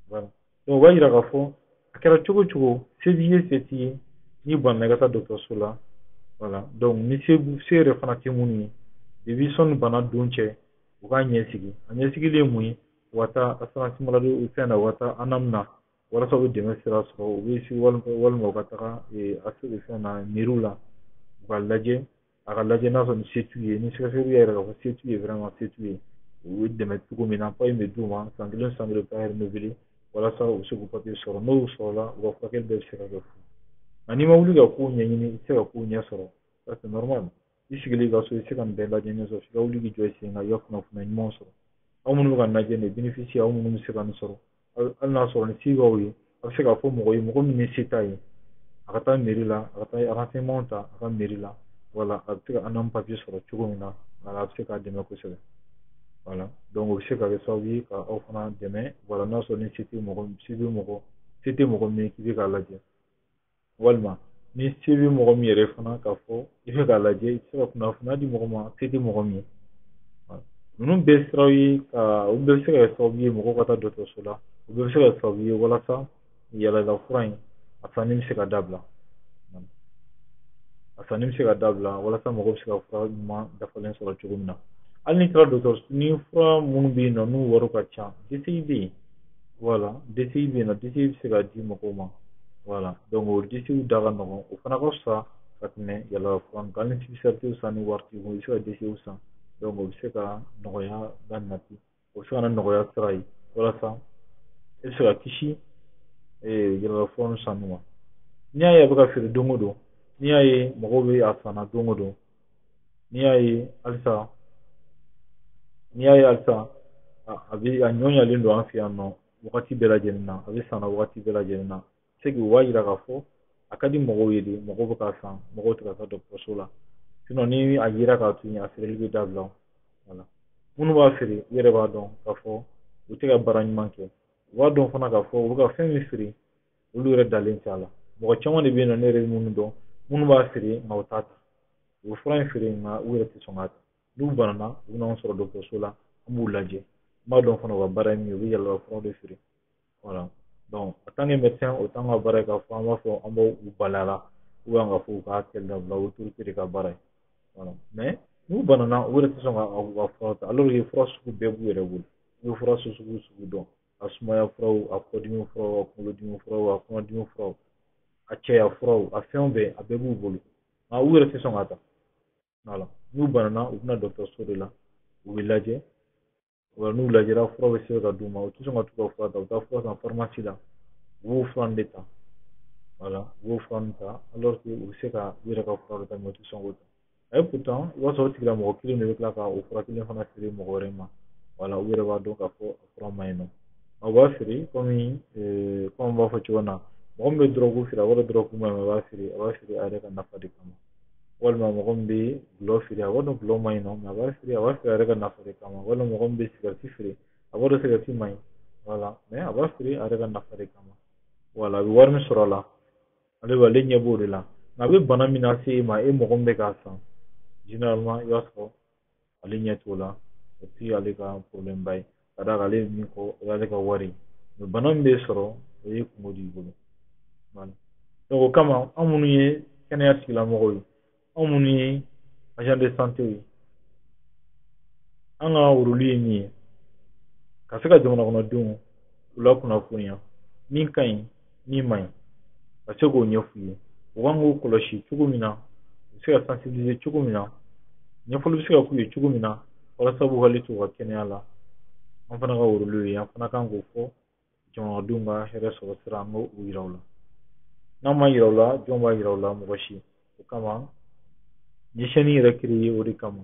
voilà donc o b'a yira k'a fɔ a kɛra cogo o cogo se b'i ye se t'i ye n'i banna i ka taa dɔgɔtɔrɔso la voilà donc ni se yɛrɛ fana tɛ minnu ye depuis sɔnni bana don cɛ u k'a ɲɛsigi a ɲɛsigili ye mun ye u ka taa assurance maladie fɛn na u ka taa ANAM na walasa u bɛ dɛmɛ sira sɔrɔ u bɛ walima u ka taga fɛn na mairie la u ka lajɛ a ka lajɛ n'a sɔrɔ ni se t'u ye ni sɛgɛsɛgɛli y'a jira k'a fɔ se t'u ye vraiment se t'u ye u bɛ dɛmɛ cogo min na paye bɛ d'u ma san kelen san kelen u bɛ taa renouveler walasa u bɛ se k'u papiye sɔrɔ n'u sɔrɔla u ka furakɛli bɛɛ bɛ se ka kɛ fu nka n'i ma wuli ka kow ɲɛɲini i tɛ se ka kow ɲɛ sɔrɔ ça c'est normal isigili ga so ise kan bela jeni so figa wuli gi joyce nga yok na funa nyimo so amun ga na jeni beneficia amun se kan so al na so ni sigo wi afika fo mo yi mo ni sitai akata merila akata renseignement ta aka merila voilà afika anam papier so chugo na ala afika de me ko se voilà donc o se ka so wi ka o fana de me voilà na so ni siti mo mi ki ka laje walma ni sibi mo mi yɛrɛ fana k'a fɔ i bɛ k'a lajɛ i bɛ se ka kunnafoniya di mɔgɔ ma se tɛ mɔgɔ min ye ninnu bɛɛ siraw ye ka olu bɛɛ bɛ se ka kɛ sababu ye mɔgɔw ka taa dɔgɔtɔrɔso la u bɛɛ bɛ se ka kɛ sababu ye walasa yɛlɛla fura in a sanni bɛ se ka dabila walasa mɔgɔw bɛ se ka fura ɲuman dafalen sɔrɔ cogo min na hali ni taara dɔgɔtɔrɔso ni fura minnu bɛ yen nɔ n'u wariw ka ca DCI bɛ yen voilà DCI bɛ yen nɔ DCI bɛ se ka di mɔgɔw ma voilà donc o DCI da ka nɔgɔn o fana ka fisa ka tɛmɛ yɛlɛla fura kan hali ni spécialité san ni wari t'i bolo i bɛ se ka DCI san donc o bɛ se ka nɔgɔya la nati o bɛ se ka na nɔgɔya sira ye walasa i bɛ se ka kisi yɛlɛla fura sanni ma n'i y'a ye a bɛ ka feere don o don n'i y'a ye mɔgɔw bɛ a sanna don o don n'i y'a ye halisa a ɲɔ ɲalen don an fɛ yan nɔ wagati bɛɛ lajɛlen na a bɛ sanna wagati bɛɛ lajɛlen na se k'i b'a jira k'a fɔ a ka di mɔgɔw ye de mɔgɔw bɛ k'a san mɔgɔw tɛ ka taa dɔgɔtɔrɔso la sinon ni a yera k'a to yen a feereli bɛ dabila voilà minnu b'a feere u yɛrɛ b'a dɔn k'a fɔ u tɛ ka baara ɲuman kɛ u b'a dɔn fana k'a fɔ u bɛ ka fɛn min feere olu yɛrɛ dalen tɛ a la mɔgɔ caman de bɛ yen nɔ ne yɛrɛ bɛ minnu dɔn minnu b'a feere nka u t'a ta u bɛ fura in feere nka u yɛrɛ tɛ sɔn k'a ta n'u banana u bɛ n'anw sɔrɔ dɔgɔtɔrɔso la an b'u lajɛ n b'a dɔn fana u ka baara ye min ye u bɛ yɛlɛma furaw de feere voilà donc en tant que médecin o t'an ka baara ye k'a fɔ an b'a fɔ an b'u bali a la an ka fɔ u k'a kɛli dabila o autorité de ka baara ye voilà mais n'u banana u yɛrɛ tɛ sɔn ka fura ta alors que fura sugu bɛɛ b'u yɛrɛ bolo u bɛ fura sugu dɔn a sumaya furaw a kɔdimi furaw a kunkolodimi furaw a kɔnɔdimi furaw a cɛya furaw a fɛn bɛɛ a bɛɛ b'u bolo nka u yɛrɛ tɛ sɔn k'a ta voilà n'u banana u bɛna dɔgɔtɔrɔso de la u bɛ lajɛ wala n'u lajɛra fura bɛ sɛbɛn ka d'u ma u tɛ sɔn ka t'u ka fura ta u bɛ taa fura san pharmacie la u b'o fura de ta voilà u b'o fura ta alors que u bɛ se ka u yɛrɛ ka fura de ta mais u tɛ sɔn k'o ta pourtant i b'a sɔrɔ o tigilamɔgɔ kelen de bɛ tila ka o fura kelen fana feere mɔgɔ wɛrɛ ma voilà u yɛrɛ b'a dɔn k'a fɔ a fura man ɲi nɔ u b'a feere komi an b'a fɔ cogo min na mɔgɔ min bɛ dɔrɔgu feere a b'a dɔn dɔrɔgu man ɲi a b'a feere a yɛrɛ ka nafa de kama walima mɔgɔ min bɛ gulɔ feere a b'a dɔn gulɔ man ɲi nɔ mais a b'a feere a yɛrɛ ka nafa de kama walima mɔgɔ min bɛ sigarɛti feere a b'a dɔn sigarɛti man ɲi voilà mais a b'a feere a yɛrɛ ka nafa de kama voilà a bɛ wari min sɔrɔ a la ale ɲɛ b'o de la nka a bɛ bana min lase e ma e mɔgɔ min bɛ k'a san généralement i b'a sɔrɔ ale ɲɛ t'o la o tɛ ale ka problème ba ye ka d'a kan ale ye min fɔ o y'ale ka wari mais bana min bɛ sɔrɔ o ye kungo de y'i bolo voilà donc o kama an minnu ye kɛnɛya tigilamɔgɔw ye anw minnu ye agent de santé ye an ka rôle ye min ye ka se ka jamana kɔnɔdenw u lakunnafoniya min ka ɲi min man ɲi ka se k'o ɲɛf'u ye u kan k'u kɔlɔsi cogo min na u bɛ se ka sensibiliser cogo min na ɲɛfɔli bɛ se ka k'u ye cogo min na walasa k'u hakili to u ka kɛnɛya la an fana ka rôle ye an fana kan k'o fɔ jamanadenw ka hɛrɛ sɔrɔ sira an k'o yira u la n'an ma yira u la jɔn b'a yira u la mɔgɔ si o kama ɲɛsinnen yɛrɛ créé o de kama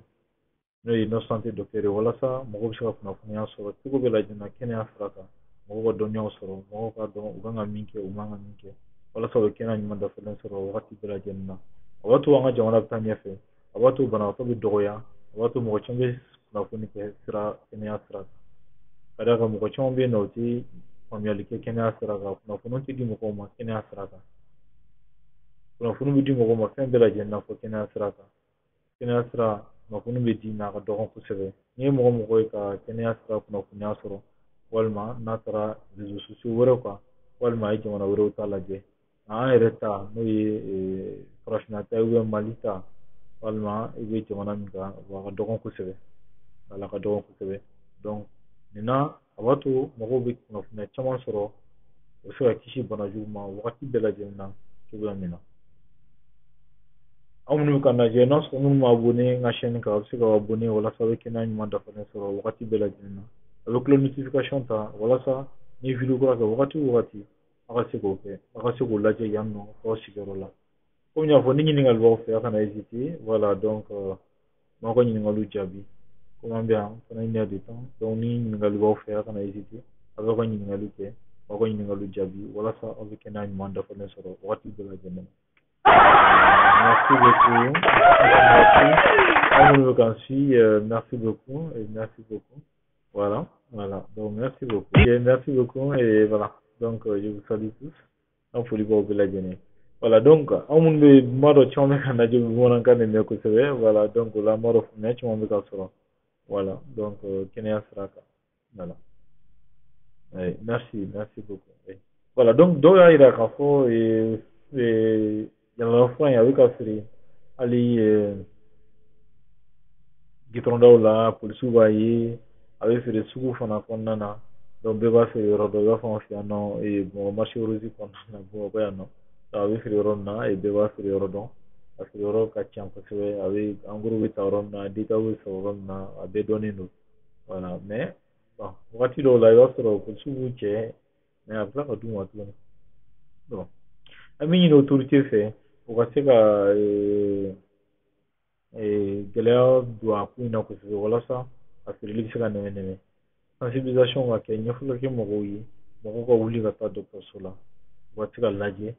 n'o ye Nos Santé docteur ye walasa mɔgɔw bɛ se ka kunnafoniya sɔrɔ cogo bɛɛ lajɛlen kɛnɛya sira kan mɔgɔw ka dɔnniyaw sɔrɔ mɔgɔw ka dɔn u kan ka min kɛ u man ka min kɛ walasa u bɛ kɛnɛya ɲuman dafalen sɔrɔ wagati bɛɛ lajɛlen na a b'a to an ka jamana bɛ taa ɲɛfɛ a b'a to banabaatɔ bɛ dɔgɔya a b'a to mɔgɔ caman bɛ kunnafoni kɛ kɛnɛya sira kan ka d'a kan mɔgɔ caman bɛ yen nɔ u tɛ faamuyali kɛ kɛnɛya sira kan kunnafoni tɛ di mɔgɔw ma kɛnɛya sira kan kunnafoni bɛ di mɔgɔw ma fɛn bɛɛ lajɛlen na fɔ kɛnɛya sira kan kɛnɛya sira kunnafoni bɛ di n'a ka dɔgɔ kosɛbɛ n'i ye mɔgɔ ye ka kɛnɛya sira kunnafoniya sɔrɔ walima n'a taara réseaux sociaux wɛrɛw kan walima a ye jamana wɛrɛw ta lajɛ an yɛrɛ ta n'o ye farafinna ta ye Mali ta walima i bɛ jamana min kan a ka dɔgɔ kosɛbɛ ala ka dɔgɔ kosɛbɛ donc nin na a b'a to mɔgɔw bɛ kunnafoniya caman sɔrɔ u bɛ se ka kisi bana jugu ma wagati bɛɛ lajɛlen na cogoya min na anw minnu bɛ ka lajɛ n'a sɔrɔ minnu ma abonné n ka chaîne kan a bɛ se ka abonné walasa a bɛ kɛnɛya ɲuman dafalen sɔrɔ wagati bɛɛ lajɛlen na a bɛ cloche notification ta walasa ni vidéo kura kɛ wagati o wagati a ka se k'o kɛ a ka se k'o lajɛ yan nɔ f'aw sigiyɔrɔ la comme il y a une ɲininkali b'aw fɛ a kana hésiter voilà donc m'aw ka ɲininkaliw jaabi comment bien fana une heure de temps donc ni ɲininkali b'aw fɛ a kana hésiter a b'aw ka ɲininkaliw kɛ m'aw ka ɲininkaliw jaabi walasa aw bɛ kɛnɛya ɲuman dafalen sɔrɔ wagati bɛɛ lajɛlen merci beaucoup merci beaucoup merci beaucoup et merci beaucoup voilà donc merci beaucoup et merci beaucoup et voilà donc je vous salue tous en foli b'aw bɛɛ lajɛlen voilà donc anw minnu bɛ kuma dɔ caman bɛ ka lajɛ bamanankan de mɛn kosɛbɛ voilà donc o la an b'a dɔn faamuya caman bɛ ka sɔrɔ voilà donc kɛnɛya sira kan voilà merci beaucoup voilà donc dɔw y'a jira k'a fɔ yɛlɛma fura in a bɛ ka feere hali gitɔrɔndaw la polisiw b'a ye a bɛ feere sugu fana kɔnɔna na donc bɛɛ b'a feere yɔrɔ dɔ i b'a fɔ an fɛ yan nɔ bamakɔ marché rose kɔnɔna na bamakɔ yan nɔ a bɛ feere yɔrɔ min na bɛɛ b'a feere yɔrɔ dɔn a feere yɔrɔ ka ca kosɛbɛ a bɛ angoro bɛ ta yɔrɔ min na detail bɛ sɔrɔ yɔrɔ min na a bɛɛ dɔnnen don voilà mais bon wagati dɔw la i b'a sɔrɔ polisiw b'u cɛ mais a bɛ tila ka d'u ma tuguni bon an bɛ ɲini autorité fɛ u ka se ka gɛlɛya don a ko in na kosɛbɛ walasa a feereli bɛ se ka nɛmɛ nɛmɛ sensibilisation ka kɛ ɲɛfɔli kɛ mɔgɔw ye mɔgɔw ka wuli ka taa dɔgɔtɔrɔso la u ka se ka lajɛ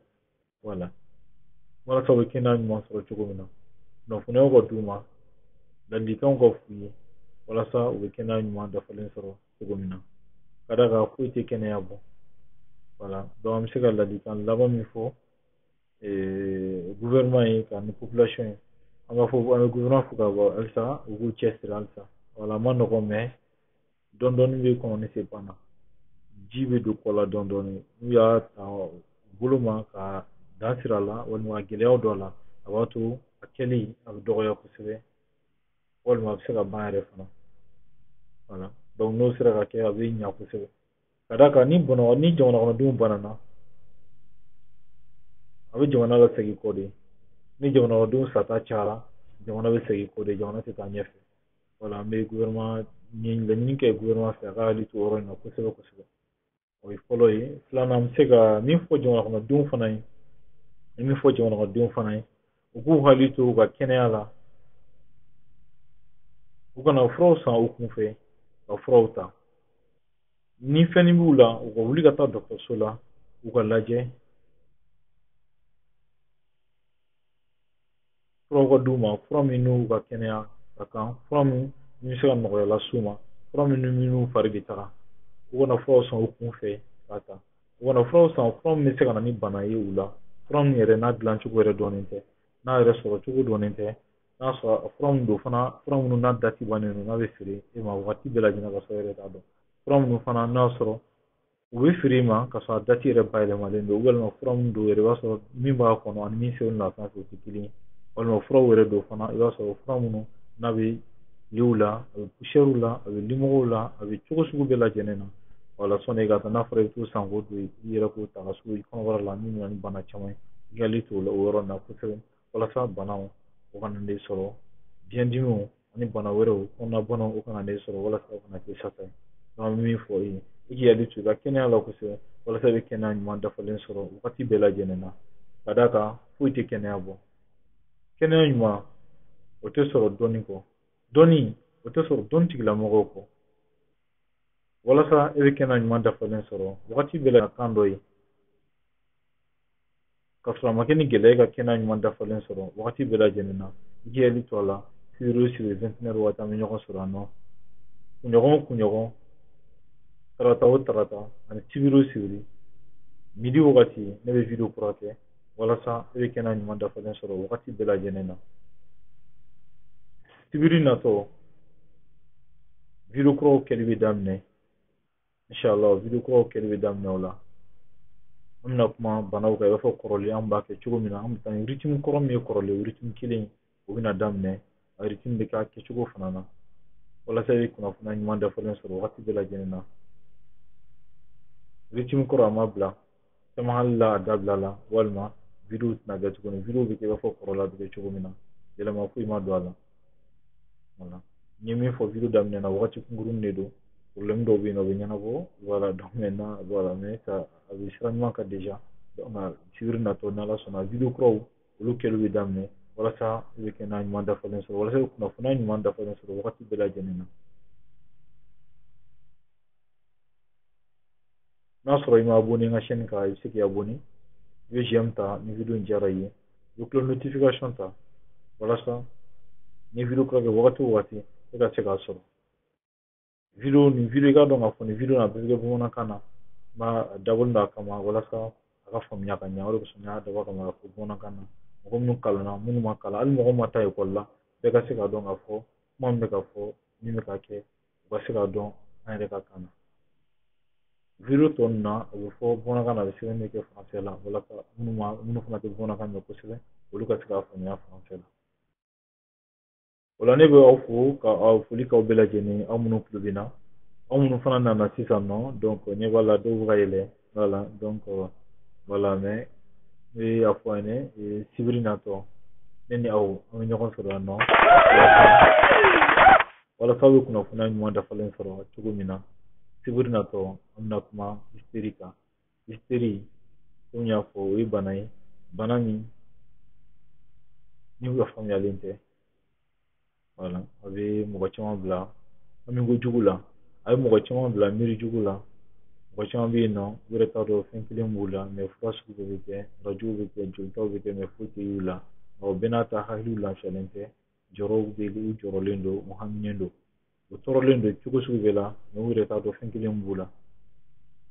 voilà walasa u bɛ kɛnɛya ɲuman sɔrɔ cogo min na kunnafoniyaw ka d'u ma ladilikanw ka f'u ye walasa u bɛ kɛnɛya ɲuman dafalen sɔrɔ cogo min na ka d'a kan foyi tɛ kɛnɛya bɔ voilà donc an bɛ se ka ladilikan laban min fɔ gouvernement ye ka ni population ye an b'a fɔ an bɛ gouvernement fo ka bɔ halisa u k'u cɛsiri halisa voilà a ma nɔgɔn mais dɔɔni dɔɔni bɛ kɔnɔ ni se banna ji bɛ don kɔ la dɔɔni dɔɔni n'u y'a ta bolo ma ka dan siri a la walima gɛlɛyaw dɔ la a b'a to a kɛli a bɛ dɔgɔya kosɛbɛ walima a bɛ se ka ban yɛrɛ fana voilà donc n'o sera ka kɛ a bɛ ɲa kosɛbɛ ka d'a kan ni jamana kɔnɔdenw banana a bɛ jamana lasegin kɔ de ni jamana kɔnɔdenw sata cayara jamana bɛ segin kɔ de jamana tɛ taa ɲɛfɛ voilà an bɛ gouvernement laɲini kɛ gouvernement fɛ a ka hakili to o yɔrɔ in na kosɛbɛ kosɛbɛ o ye fɔlɔ ye filanan an bɛ se ka min fɔ jamana kɔnɔdenw fana ye min fɔ jamana kɔnɔdenw fana ye u k'u hakili to u ka kɛnɛya la u kana furaw san u kun fɛ ka furaw ta ni fɛn b'u la u ka wuli ka taa dɔgɔtɔrɔso la u ka lajɛ furaw ka d'u ma fura min n'u ka kɛnɛya ka kan fura min bɛ se ka nɔgɔya las'u ma fura minnu fari bɛ taga u kana furaw san u kun fɛ k'a ta u kana furaw san fura min bɛ se ka na ni bana ye u la fura min yɛrɛ n'a dilancogo yɛrɛ dɔnnen tɛ n'a yɛrɛ sɔrɔ cogo dɔnnen tɛ n'a sɔrɔ fura min don fana fura minnu n'a dati bannen don n'a bɛ feere e ma waati bɛɛ lajɛlen ka sɔrɔ e yɛrɛ t'a dɔn fura minnu fana n'a sɔrɔ u bɛ feere e ma ka sɔrɔ a dati yɛrɛ bayɛlɛmalen don walima fura min don yɛrɛ i b'a sɔrɔ min b'a kɔnɔ ani min sɛbɛnnen don a sanfɛ o tɛ kelen ye walima furaw yɛrɛ don fana i b'a sɔrɔ fura minnu n'a bɛ yew la a bɛ poussière la a bɛ limɔgɔw la a bɛ cogo sugu bɛɛ lajɛlen na wala sɔnni ka taa n'a fɔra i bɛ t'o san k'o don i yɛrɛ k'o ta ka s'o i kɔnɔbara la min bɛ na ni bana caman ye i ka hakili to o yɔrɔ in na kosɛbɛ walasa banaw o kana n'e sɔrɔ biyɛndimiw ani bana wɛrɛw kɔnɔnabanaw o kana n'e sɔrɔ walasa o kana kɛ sata ye donc an bɛ min fɔ i ye i k'i hakili to i ka kɛnɛya la kosɛbɛ walasa i bɛ kɛnɛya ɲuman dafalen sɔrɔ wagati bɛɛ lajɛlen na ka d'a kan foyi tɛ kɛnɛya bɔ kɛnɛya ɲuman o tɛ sɔrɔ dɔnni kɔ dɔnni o tɛ sɔrɔ dɔnni tigilamɔgɔw kɔ walasa e bɛ kɛnɛya ɲuman dafalen sɔrɔ wagati bɛɛ la kan dɔ ye ka sɔrɔ a ma kɛ ni gɛlɛya ka kɛnɛya ɲuman dafalen sɔrɔ wagati bɛɛ lajɛlen na i k'i hakili to a la sibiri o sibiri 21 waati an bɛ ɲɔgɔn sɔrɔ yan nɔ kunɲɔgɔn o kunɲɔgɔn tarata o tarata ani sibiri o sibiri midi wagati ne bɛ video kura kɛ walasa e bɛ kɛnɛya ɲuman dafalen sɔrɔ wagati bɛɛ lajɛlen na sibiri natɔ video kuraw kɛli bɛ daminɛ inshallah video kuraw kɛli bɛ daminɛ o la an bɛna kuma banaw kan i b'a fɔ kɔrɔlen an b'a kɛ cogo min na an bɛ taa ni rythme kɔrɔ min ye kɔrɔlen rythme kelen o bɛna daminɛ a rythme bɛ k'a kɛcogo fana na walasa i bɛ kunnafoniya ɲuman dafalen sɔrɔ wagati bɛɛ lajɛlen na rythme kɔrɔ a ma bila caman hali la a dabila la walima video tɛna kɛ tuguni video bɛ kɛ i b'a fɔ kɔrɔla bɛ kɛ cogo min na yɛlɛma foyi ma don a la voilà n ye min fɔ video daminɛ na wagati kunkurunin de don problème dɔw bɛ yen nɔ o bɛ ɲɛnabɔ voilà donc maintenant voilà mais ça a bɛ sira ɲuman kan déjà donc sibiri natɔ n'ala sɔnna video kuraw olu kɛli bɛ daminɛ walasa i bɛ kɛ n'a ɲuman dafalen sɔrɔ walasa i bɛ kunnafoniya ɲuman dafalen sɔrɔ wagati bɛɛ lajɛlen na. N'a sɔrɔ i ma abonné n ka chaîne kan i bɛ se k'i abonné, i bɛ j'aime ta ni video in diyara i ye, i bɛ cloche notification ta walasa ni video kura kɛ wagati o wagati e ka se k'a sɔrɔ. Nin video i k'a dɔn k'a fɔ nin video in a bɛɛ bɛ kɛ bamanankan na, a dabɔlen don a kama walasa a ka faamuya ka ɲɛ, o de kosɔn n y'a dabɔ a kama k'a fɔ bamanankan na. Mɔgɔ minnu kalanna minnu ma kalan hali mɔgɔ ma taa ekɔli la bɛɛ ka se k'a dɔn k'a fɔ kuma min bɛ ka fɔ min bɛ ka kɛ u ka se k'a dɔn an yɛrɛ ka kan na. Video tɔ ninnu na a bɛ fɔ bamanankan na a bɛ sɛbɛnni bɛ kɛ faransɛ la walasa minnu fana tɛ bamanankan mɛn kosɛbɛ olu ka se k'a faamuya faransɛ la. O la ne bɛ aw fo ka aw foli k'aw bɛɛ lajɛlen aw minnu tulo bɛ na aw minnu fana nana sisan nɔ donc ne b'a la dɔw bɛ ka yɛlɛ voilà donc voilà mais n bɛ a fɔ a ɲɛna sibiri natɔ ne ni aw an bɛ ɲɔgɔn sɔrɔ yan nɔ walasa aw bɛ kunnafoniya ɲuman dafalen sɔrɔ cogo min na sibiri natɔ an bɛna kuma hystérie kan. Hystérie komi n y'a fɔ o ye bana ye bana min ni ka faamuyalen tɛ voilà a bɛ mɔgɔ caman bila hamiko jugu la a bɛ mɔgɔ caman bila miiri jugu la mɔgɔ caman bɛ yen nɔ u yɛrɛ t'a dɔn fɛn kelen b'u la mais fura sugu bɛɛ bɛ kɛ arajow bɛ kɛ jolitaw bɛ kɛ mais foyi tɛ y'u la ɔ bɛɛ n'a ta hakiliw lafiyalen tɛ jɔyɔrɔw bɛ u jɔrɔlen don u haminen don u tɔɔrɔlen don cogo sugu bɛɛ la mais u yɛrɛ t'a dɔn fɛn kelen b'u la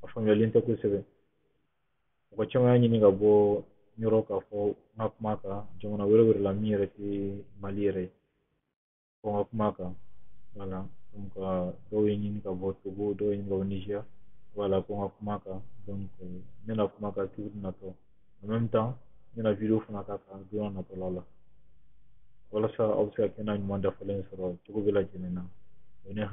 a faamuyalen tɛ kosɛbɛ mɔgɔ caman y'a ɲini ka bɔ yɔrɔ k'a fɔ n ka kuma kan jamana wɛrɛ la min yɛrɛ tɛ mali yɛrɛ ye ko n ka kuma kan voilà donc dɔw ye ɲini ka bɔ togo dɔw ye ɲini ka bɔ niger voilà ko n ka kuma kan donc n bɛna kuma kan sibiri natɔ en même temps n bɛna video fana k'a kan don natɔla la walasa aw bɛ se ka kɛnɛya ɲuman dafalen sɔrɔ cogo bɛɛ lajɛlen na o ye ne